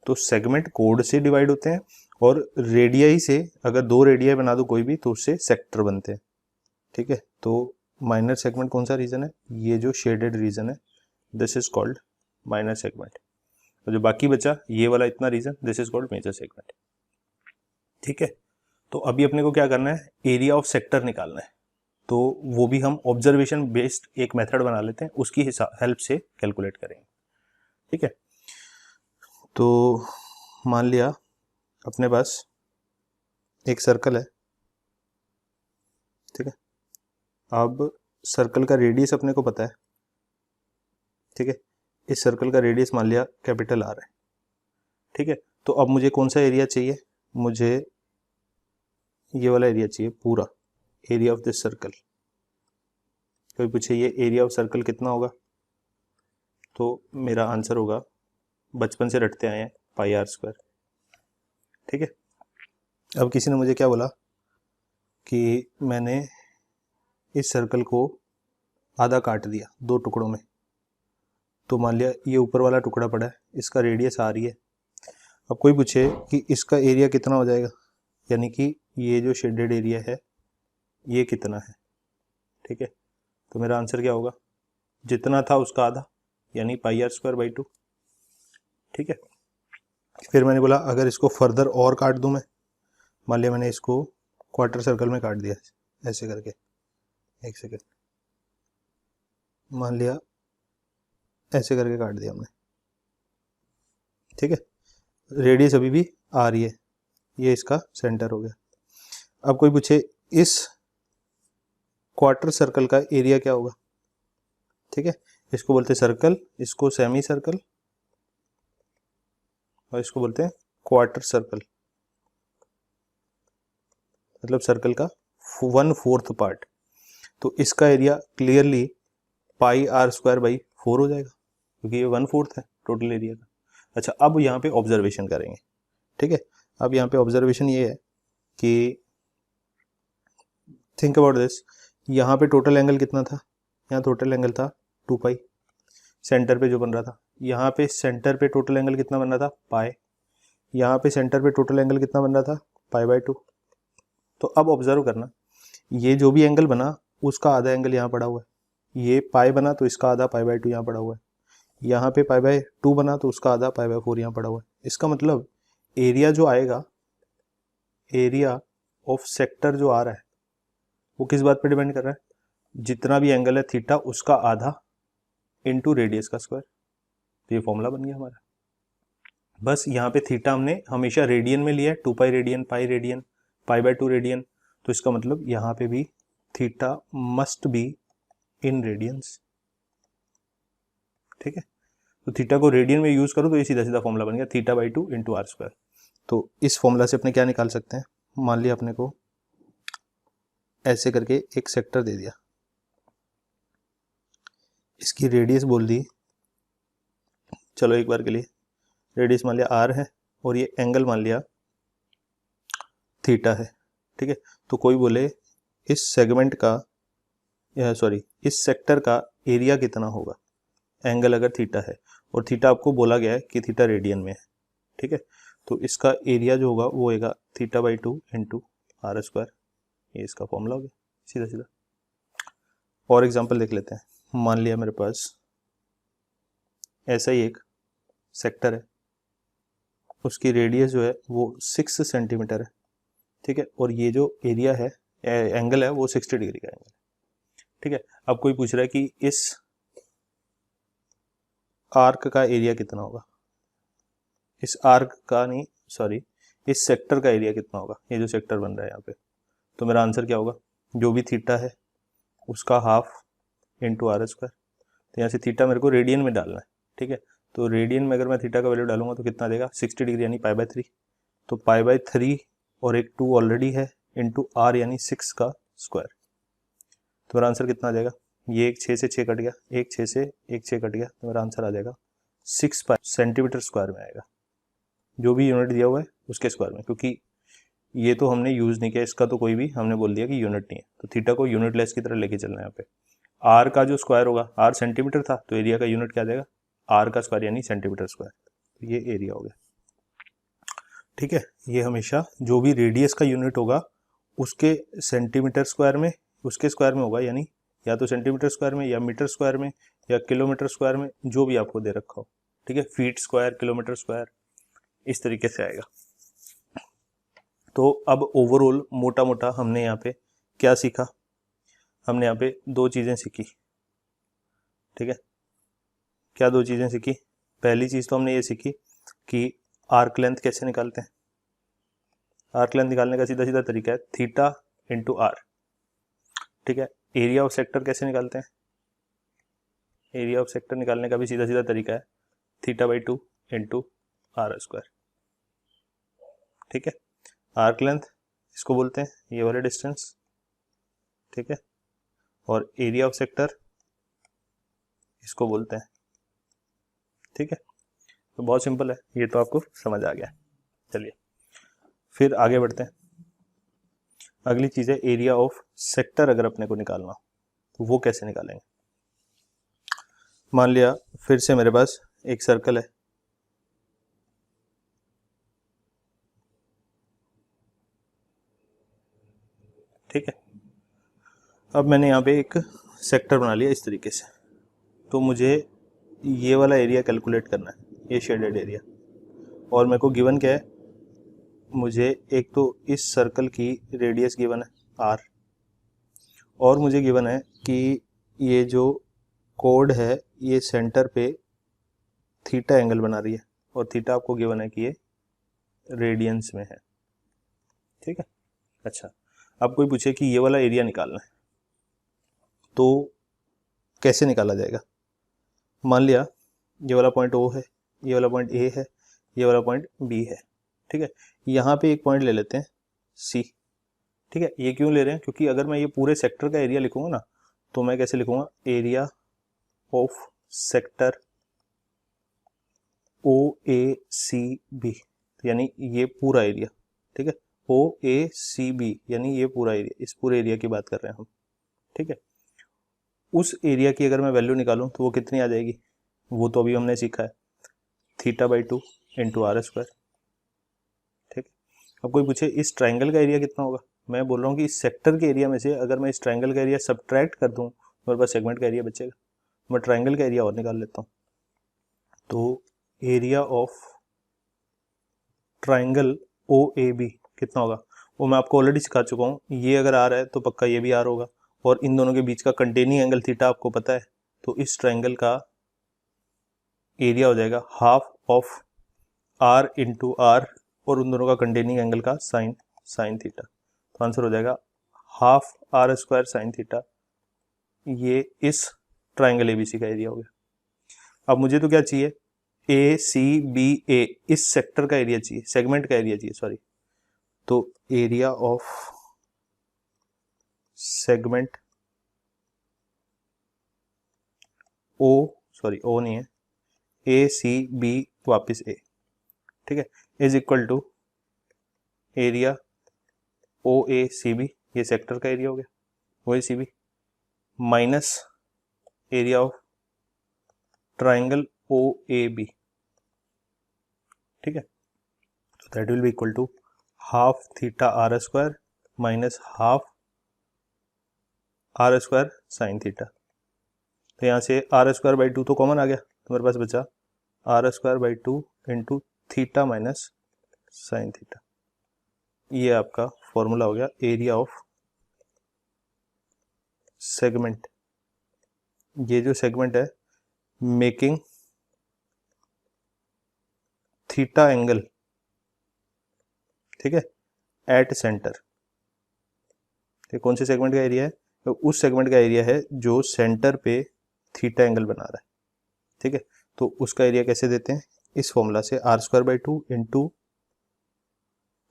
तो सेगमेंट कोड से डिवाइड होते हैं और रेडियाई से, अगर 2 रेडियाई बना दो कोई भी तो उससे सेक्टर बनते हैं, ठीक है। तो माइनर सेगमेंट कौन सा रीजन है, ये जो शेडेड रीजन है, this is called minor segment. तो जो बाकी बचा ये वाला इतना रीजन, this is called major segment, ठीक है। तो अभी अपने को क्या करना है, एरिया ऑफ सेक्टर निकालना है। तो वो भी हम ऑब्जर्वेशन बेस्ड एक मेथड बना लेते हैं, उसकी हेल्प से कैलकुलेट करेंगे, ठीक है। तो मान लिया अपने पास एक सर्कल है, ठीक है। अब सर्कल का रेडियस अपने को पता है, ठीक है। इस सर्कल का रेडियस मान लिया कैपिटल आर है, ठीक है। तो अब मुझे कौन सा एरिया चाहिए, मुझे ये वाला एरिया चाहिए, पूरा एरिया ऑफ दिस सर्कल। कोई पूछे ये एरिया ऑफ सर्कल कितना होगा, तो मेरा आंसर होगा, बचपन से रटते आए हैं, पाई आर स्क्वायर, ठीक है। अब किसी ने मुझे क्या बोला कि मैंने इस सर्कल को आधा काट दिया 2 टुकड़ों में, तो मान लिया ये ऊपर वाला टुकड़ा पड़ा है, इसका रेडियस आ रही है। अब कोई पूछे कि इसका एरिया कितना हो जाएगा, यानी कि ये जो शेडेड एरिया है ये कितना है, ठीक है। तो मेरा आंसर क्या होगा, जितना था उसका आधा, यानी पाई आर स्क्वायर बाई 2, ठीक है। फिर मैंने बोला अगर इसको फर्दर और काट दूं मैं, मान लिया मैंने इसको क्वार्टर सर्कल में काट दिया ऐसे करके, एक सेकेंड, मान लिया ऐसे करके काट दिया हमने, ठीक है। रेडियस अभी भी आ रही है, ये इसका सेंटर हो गया। अब कोई पूछे इस क्वार्टर सर्कल का एरिया क्या होगा, ठीक है। इसको बोलते हैं सर्कल, इसको सेमी सर्कल, और इसको बोलते हैं क्वार्टर सर्कल, मतलब सर्कल का 1/4 पार्ट। तो इसका area clearly pi R square by 4 हो जाएगा, क्योंकि ये 1/4 है टोटल एरिया का। अच्छा, अब यहाँ पे ऑब्जर्वेशन करेंगे, ठीक है। अब यहाँ पे ऑब्जर्वेशन ये है कि थिंक अबाउट दिस, यहाँ पे टोटल एंगल कितना था, यहाँ टोटल एंगल था 2 पाई, सेंटर पे जो बन रहा था। यहाँ पे सेंटर पे टोटल एंगल कितना बन रहा था, पाई। यहाँ पे सेंटर पे टोटल एंगल कितना बन रहा था, पाई बाई 2। तो अब ऑब्जर्व करना, ये जो भी एंगल बना उसका आधा एंगल यहाँ पड़ा हुआ है, ये पाई बना तो इसका आधा पाई बाई 2 यहाँ पड़ा हुआ है, यहाँ पे पाई बाई 2 बना तो उसका आधा पाई बाई 4 यहाँ पड़ा हुआ है। इसका मतलब एरिया जो आएगा, एरिया ऑफ सेक्टर जो आ रहा है वो किस बात पे डिपेंड कर रहा है, जितना भी एंगल है थीटा उसका आधा इंटू रेडियस का स्क्वायर। तो ये फॉर्मूला बन गया हमारा। बस यहाँ पे थीटा हमने हमेशा रेडियन में लिया है, 2 pi radian, pi radian, pi by 2 radian. तो इसका मतलब यहाँ पे भी theta must be in radiance, ठीक है। तो थीटा को रेडियन में यूज करो तो ये सीधा सीधा फॉर्मूला बन गया, theta by 2 into R square. तो इस फॉर्मूला से अपने क्या निकाल सकते हैं, मान लिया अपने को ऐसे करके एक सेक्टर दे दिया, इसकी रेडियस बोल दी, चलो एक बार के लिए रेडियस मान लिया आर है और ये एंगल मान लिया थीटा है, ठीक है। तो कोई बोले इस सेगमेंट का, सॉरी इस सेक्टर का एरिया कितना होगा, एंगल अगर थीटा है और थीटा आपको बोला गया है कि थीटा रेडियन में है, ठीक है। तो इसका एरिया जो होगा वो होगा theta by 2 into R square, ये इसका फॉर्मूला हो गया सीधा सीधा। और एग्जांपल देख लेते हैं, मान लिया मेरे पास ऐसा ही एक सेक्टर है, उसकी रेडियस जो है वो 6 सेंटीमीटर है, ठीक है। और ये जो एरिया है, एंगल है वो 60 डिग्री का एंगल है, ठीक है। अब कोई पूछ रहा है कि इस आर्क का एरिया कितना होगा, इस आर्क का नहीं, सॉरी इस सेक्टर का एरिया कितना होगा, ये जो सेक्टर बन रहा है यहाँ पे। तो मेरा आंसर क्या होगा, जो भी थीटा है उसका हाफ इंटू आर स्क्वायर। तो यहाँ से थीटा मेरे को रेडियन में डालना है, ठीक है। तो रेडियन में अगर मैं थीटा का वैल्यू डालूंगा तो कितना देगा, 60 डिग्री यानी पाई बाई 3। तो पाई बाई 3 और एक 2 ऑलरेडी है इंटू आर यानी 6 का स्क्वायर। तो मेरा आंसर कितना आ जाएगा, ये एक 6 से 6 कट गया, एक 6 से एक 6 कट गया, तो मेरा आंसर आ जाएगा 6 पाई सेंटीमीटर स्क्वायर में आएगा, जो भी यूनिट दिया हुआ है उसके स्क्वायर में, क्योंकि ये तो हमने यूज नहीं किया, इसका तो कोई भी हमने बोल दिया कि यूनिट नहीं है। तो थीटा को यूनिट लेस की तरह लेके चलना है यहाँ पे। आर का जो स्क्वायर होगा, आर सेंटीमीटर था तो एरिया का यूनिट क्या देगा, आर का स्क्वायर यानी सेंटीमीटर स्क्वायर। तो ये एरिया हो गया। ठीक है, ये हमेशा जो भी रेडियस का यूनिट होगा उसके सेंटीमीटर स्क्वायर में, उसके स्क्वायर में होगा, यानी या तो सेंटीमीटर स्क्वायर में या मीटर स्क्वायर में या किलोमीटर स्क्वायर में, जो भी आपको दे रखा हो। ठीक है, फीट स्क्वायर, किलोमीटर स्क्वायर, इस तरीके से आएगा। तो अब ओवरऑल मोटा मोटा हमने यहाँ पे क्या सीखा? हमने यहाँ पे दो चीज़ें सीखी। ठीक है, क्या दो चीज़ें सीखी? पहली चीज़ तो हमने ये सीखी कि आर्क लेंथ कैसे निकालते हैं। आर्क लेंथ निकालने का सीधा सीधा तरीका है थीटा इंटू आर। ठीक है, एरिया ऑफ सेक्टर कैसे निकालते हैं? एरिया ऑफ सेक्टर निकालने का भी सीधा सीधा तरीका है theta by 2 into R square. ठीक है, आर्क लेंथ इसको बोलते हैं, ये वाले डिस्टेंस। ठीक है, और एरिया ऑफ सेक्टर इसको बोलते हैं। ठीक है, तो बहुत सिंपल है, ये तो आपको समझ आ गया। चलिए फिर आगे बढ़ते हैं। अगली चीज़ है एरिया ऑफ सेक्टर। अगर अपने को निकालना तो वो कैसे निकालेंगे? मान लिया फिर से मेरे पास एक सर्कल है। ठीक है, अब मैंने यहाँ पे एक सेक्टर बना लिया इस तरीके से। तो मुझे ये वाला एरिया कैलकुलेट करना है, ये शेडेड एरिया। और मेरे को गिवन क्या है? मुझे एक तो इस सर्कल की रेडियस गिवन है आर, और मुझे गिवन है कि ये जो कोड है ये सेंटर पे थीटा एंगल बना रही है, और थीटा आपको गिवन है कि ये रेडियंस में है। ठीक है, अच्छा, अब कोई पूछे कि ये वाला एरिया निकालना है तो कैसे निकाला जाएगा? मान लिया ये वाला पॉइंट ओ है, ये वाला पॉइंट ए है, ये वाला पॉइंट बी है। ठीक है, यहाँ पे एक पॉइंट ले लेते हैं सी। ठीक है, ये क्यों ले रहे हैं? क्योंकि अगर मैं ये पूरे सेक्टर का एरिया लिखूंगा ना, तो मैं कैसे लिखूंगा? Area of sector O A C B, यानी ये पूरा एरिया। ठीक है, ओ ए सी बी यानी ये पूरा एरिया, इस पूरे एरिया की बात कर रहे हैं हम। ठीक है, उस एरिया की अगर मैं वैल्यू निकालूं तो वो कितनी आ जाएगी? वो तो अभी हमने सीखा है theta by 2 into R square. ठीक है, अब कोई पूछे इस ट्राइंगल का एरिया कितना होगा? मैं बोल रहा हूँ कि इस सेक्टर के एरिया में से अगर मैं इस ट्राइंगल का एरिया सब्ट्रैक्ट कर दूं तो मेरे पास सेगमेंट का एरिया बचेगा। मैं ट्राइंगल का एरिया और निकाल लेता हूँ। तो area of triangle O A B कितना होगा? वो मैं आपको ऑलरेडी सिखा चुका हूँ। ये अगर आर है तो पक्का ये भी आर होगा, और इन दोनों के बीच का कंटेनिंग एंगल थीटा आपको पता है। तो इस ट्राइंगल का एरिया हो जाएगा half of R into R, और उन दोनों का कंटेनिंग एंगल का साइन थीटा। तो आंसर हो जाएगा half R square sine theta. ये इस ट्राइंगल एबीसी का एरिया हो गया। अब मुझे तो क्या चाहिए? ए सी बी ए, इस सेक्टर का एरिया चाहिए, सेगमेंट का एरिया चाहिए, सॉरी। तो area of segment O, sorry O नहीं है, ए सी बी वापिस ए। ठीक है, is equal to area O A C B, ये सेक्टर का एरिया हो गया, O A C B, minus area of triangle O A B. ठीक है, तो that will be equal to half theta R square minus half R square sine theta. तो यहाँ से आर स्क्वायर बाई 2 तो कॉमन आ गया, तो मेरे पास बचा R square by 2 into theta minus sine theta. ये आपका फॉर्मूला हो गया एरिया ऑफ सेगमेंट। ये जो सेगमेंट है मेकिंग थीटा एंगल, ठीक है, एट सेंटर। तो कौन से सेगमेंट का एरिया है? तो उस सेगमेंट का एरिया है जो सेंटर पे थीटा एंगल बना रहा है। ठीक है, तो उसका एरिया कैसे देते हैं? इस फॉर्मूला से R square by 2 into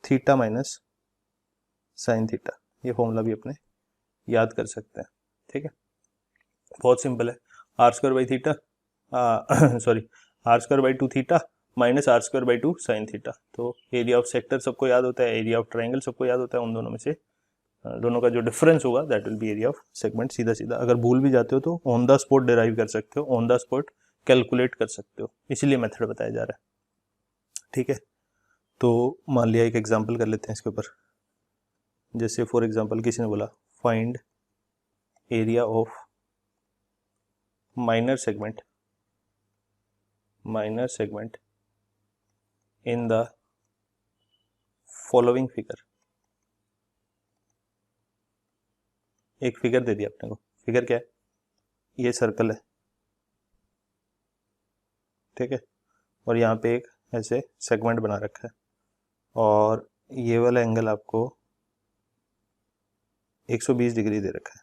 theta minus sine theta. ये फॉर्मूला भी अपने याद कर सकते हैं। ठीक है, बहुत सिंपल है। R square by theta, sorry, R square by 2 theta minus R square by 2 sine theta. तो एरिया ऑफ सेक्टर सबको याद होता है, एरिया ऑफ ट्राइंगल सबको याद होता है। उन दोनों में से दोनों का जो डिफरेंस होगा that will B area of segment. सीधा सीधा अगर भूल भी जाते हो तो ऑन द स्पॉट डिराइव कर सकते हो, ऑन द स्पॉट कैलकुलेट कर सकते हो, इसीलिए मेथड बताया जा रहा है। ठीक है, तो मान लिया एक एग्जांपल कर लेते हैं इसके ऊपर। जैसे फॉर एग्जांपल किसी ने बोला find area of minor segment in the following figure. एक फिगर दे दिया अपने को, फिगर क्या है, ये सर्कल है, ठीक है, और यहाँ पे एक ऐसे सेगमेंट बना रखा है और ये वाला एंगल आपको 120 डिग्री दे रखा है,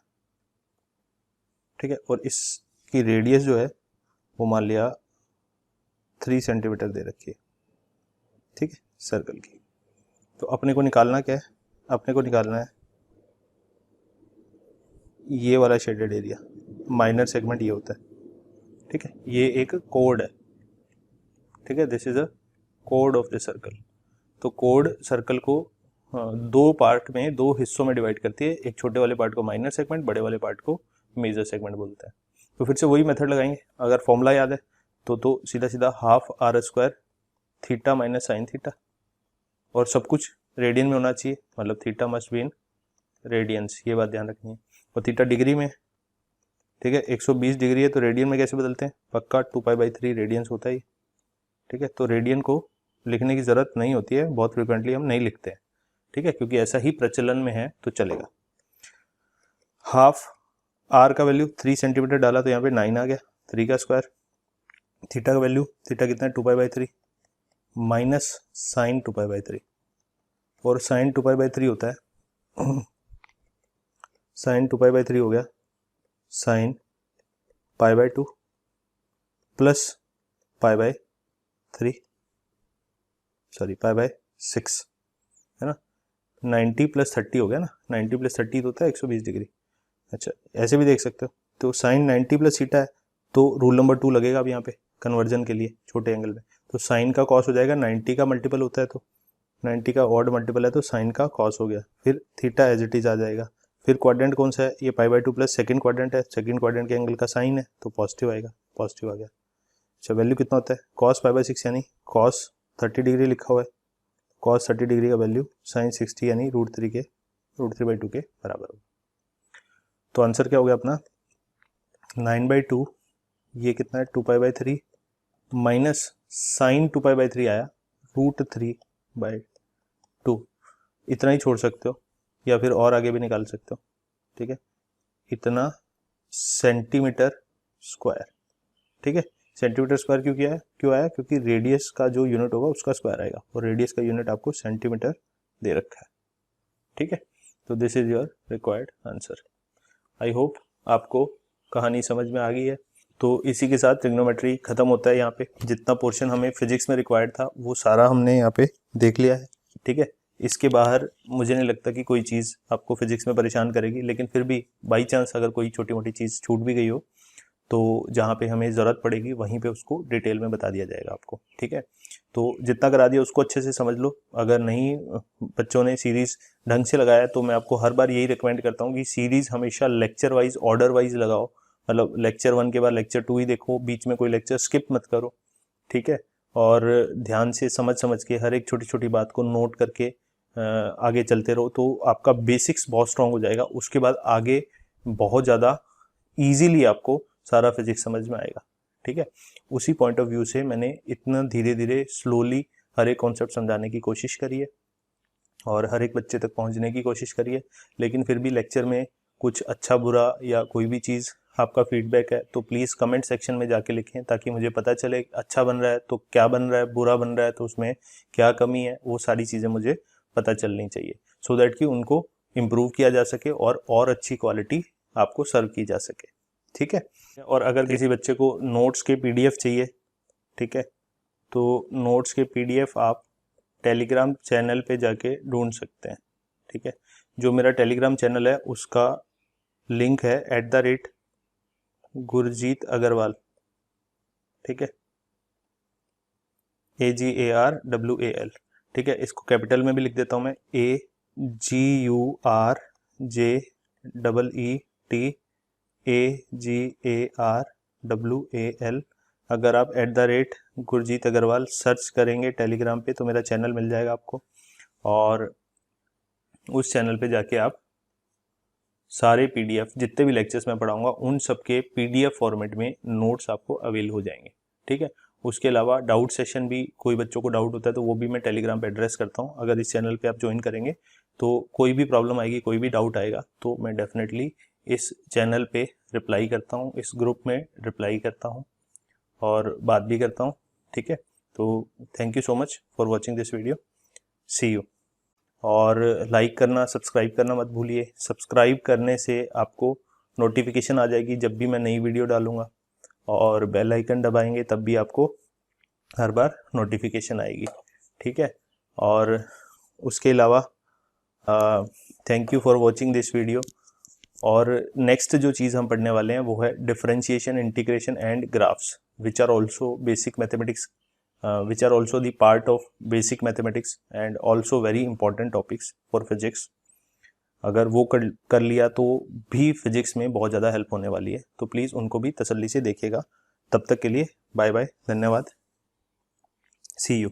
ठीक है, और इसकी रेडियस जो है वो मान लिया 3 सेंटीमीटर दे रखी है, ठीक है, सर्कल की। तो अपने को निकालना क्या है, अपने को निकालना है ये वाला शेडेड एरिया, माइनर सेगमेंट ये होता है, ठीक है, ये एक कोड है, ठीक है, this is a code of the circle. तो कोड सर्कल को दो पार्ट में, दो हिस्सों में डिवाइड करती है, एक छोटे वाले पार्ट को माइनर सेगमेंट, बड़े वाले पार्ट को मेजर सेगमेंट बोलते हैं। तो फिर से वही मेथड लगाएंगे, अगर फॉर्मूला याद है तो सीधा सीधा half R square theta minus sine theta, और सब कुछ रेडियन में होना चाहिए, मतलब theta must be in radians, ये बात ध्यान रखनी है। और थीटा डिग्री में, ठीक है, 120 डिग्री है तो रेडियन में कैसे बदलते हैं, पक्का 2π/3 रेडियंस होता है, ठीक है। तो रेडियन को लिखने की जरूरत नहीं होती है, बहुत फ्रिक्वेंटली हम नहीं लिखते हैं, ठीक है, क्योंकि ऐसा ही प्रचलन में है तो चलेगा। हाफ आर का वैल्यू 3 सेंटीमीटर डाला तो यहाँ पे 9 आ गया, 3 का स्क्वायर। थीटा का वैल्यू, थीटा कितना है 2π/3 माइनस साइन 2π/3, और साइन 2π/3 होता है साइन 2π/3 हो गया साइन π/2 प्लस π/3, सॉरी π/6, है ना, 90 + 30 हो गया ना, 90 + 30 तो होता है 120 डिग्री। अच्छा, ऐसे भी देख सकते हो, तो साइन 90 + थीटा है तो रूल नंबर 2 लगेगा अब यहाँ पे कन्वर्जन के लिए छोटे एंगल में। तो साइन का कॉस हो जाएगा, 90 का मल्टीपल होता है तो 90 का ऑड मल्टीपल है तो साइन का कॉस हो गया, फिर थीटा एज इट इज आ जाएगा। फिर क्वाड्रेंट कौन सा है, ये π/2 प्लस सेकंड क्वाड्रेंट है, सेकंड क्वाड्रेंट के एंगल का साइन है तो पॉजिटिव आएगा, पॉजिटिव आ गया। अच्छा, वैल्यू कितना होता है, cos π/6 यानी cos 30 डिग्री लिखा हुआ है, cos 30 डिग्री का वैल्यू sin 60 यानी √3/2 के बराबर होगा। तो आंसर क्या हो गया अपना 9/2, ये कितना है 2π/3 माइनस साइन 2π/3 आया √3/2, इतना ही छोड़ सकते हो या फिर और आगे भी निकाल सकते हो, ठीक है, इतना सेंटीमीटर स्क्वायर, ठीक है। सेंटीमीटर स्क्वायर क्यों आया, क्योंकि रेडियस का जो यूनिट होगा उसका स्क्वायर आएगा, और रेडियस का यूनिट आपको सेंटीमीटर दे रखा है, ठीक है। तो this is your required answer. I hope आपको कहानी समझ में आ गई है। तो इसी के साथ ट्रिग्नोमेट्री खत्म होता है। यहाँ पे जितना पोर्शन हमें फिजिक्स में रिक्वायर्ड था वो सारा हमने यहाँ पे देख लिया है, ठीक है। इसके बाहर मुझे नहीं लगता कि कोई चीज़ आपको फिजिक्स में परेशान करेगी, लेकिन फिर भी बाई चांस अगर कोई छोटी मोटी चीज़ छूट भी गई हो तो जहाँ पे हमें ज़रूरत पड़ेगी वहीं पे उसको डिटेल में बता दिया जाएगा आपको, ठीक है। तो जितना करा दिया उसको अच्छे से समझ लो। अगर नहीं बच्चों ने सीरीज़ ढंग से लगाया तो मैं आपको हर बार यही रिकमेंड करता हूँ कि सीरीज़ हमेशा लेक्चर वाइज, ऑर्डर वाइज लगाओ, मतलब लेक्चर 1 के बाद लेक्चर 2 ही देखो, बीच में कोई लेक्चर स्किप मत करो, ठीक है। और ध्यान से समझ के हर एक छोटी छोटी बात को नोट करके आगे चलते रहो, तो आपका बेसिक्स बहुत स्ट्रांग हो जाएगा। उसके बाद आगे बहुत ज़्यादा ईजीली आपको सारा फिजिक्स समझ में आएगा, ठीक है। उसी पॉइंट ऑफ व्यू से मैंने इतना धीरे धीरे स्लोली हर एक कॉन्सेप्ट समझाने की कोशिश करी है और हर एक बच्चे तक पहुंचने की कोशिश करी है। लेकिन फिर भी लेक्चर में कुछ अच्छा बुरा या कोई भी चीज़ आपका फीडबैक है तो प्लीज़ कमेंट सेक्शन में जाके लिखें, ताकि मुझे पता चले अच्छा बन रहा है तो क्या बन रहा है, बुरा बन रहा है तो उसमें क्या कमी है, वो सारी चीज़ें मुझे पता चलनी चाहिए, सो दैट कि उनको इम्प्रूव किया जा सके और अच्छी क्वालिटी आपको सर्व की जा सके, ठीक है। और अगर किसी बच्चे को नोट्स के PDF चाहिए, ठीक है, तो नोट्स के PDF आप टेलीग्राम चैनल पे जाके ढूंढ सकते हैं, ठीक है। जो मेरा टेलीग्राम चैनल है उसका लिंक है @गुरजीत अग्रवाल, ठीक है, AGARWAL, ठीक है। इसको कैपिटल में भी लिख देता हूँ मैं, AGURJEET AGARWAL अगर आप @गुरजीत अग्रवाल सर्च करेंगे टेलीग्राम पे तो मेरा चैनल मिल जाएगा आपको, और उस चैनल पे जाके आप सारे PDF जितने भी लेक्चर्स मैं पढ़ाऊंगा उन सब के PDF फॉर्मेट में नोट्स आपको अवेल हो जाएंगे, ठीक है। उसके अलावा डाउट सेशन भी, कोई बच्चों को डाउट होता है तो वो भी मैं टेलीग्राम पे एड्रेस करता हूँ। अगर इस चैनल पे आप ज्वाइन करेंगे तो कोई भी प्रॉब्लम आएगी, कोई भी डाउट आएगा तो मैं डेफिनेटली इस चैनल पे रिप्लाई करता हूँ, इस ग्रुप में रिप्लाई करता हूँ और बात भी करता हूँ, ठीक है। तो thank you so much for watching this video, see you. और लाइक करना, सब्सक्राइब करना मत भूलिए। सब्सक्राइब करने से आपको नोटिफिकेशन आ जाएगी जब भी मैं नई वीडियो डालूंगा, और बेल आइकन दबाएंगे तब भी आपको हर बार नोटिफिकेशन आएगी, ठीक है। और उसके अलावा thank you for watching this video. और नेक्स्ट जो चीज़ हम पढ़ने वाले हैं वो है differentiation, integration and graphs, which are also basic mathematics, which are also the part of basic mathematics and also very important topics for physics। अगर वो कर लिया तो भी फिजिक्स में बहुत ज़्यादा हेल्प होने वाली है, तो प्लीज़ उनको भी तसल्ली से देखिएगा। तब तक के लिए बाय बाय, धन्यवाद, सी यू।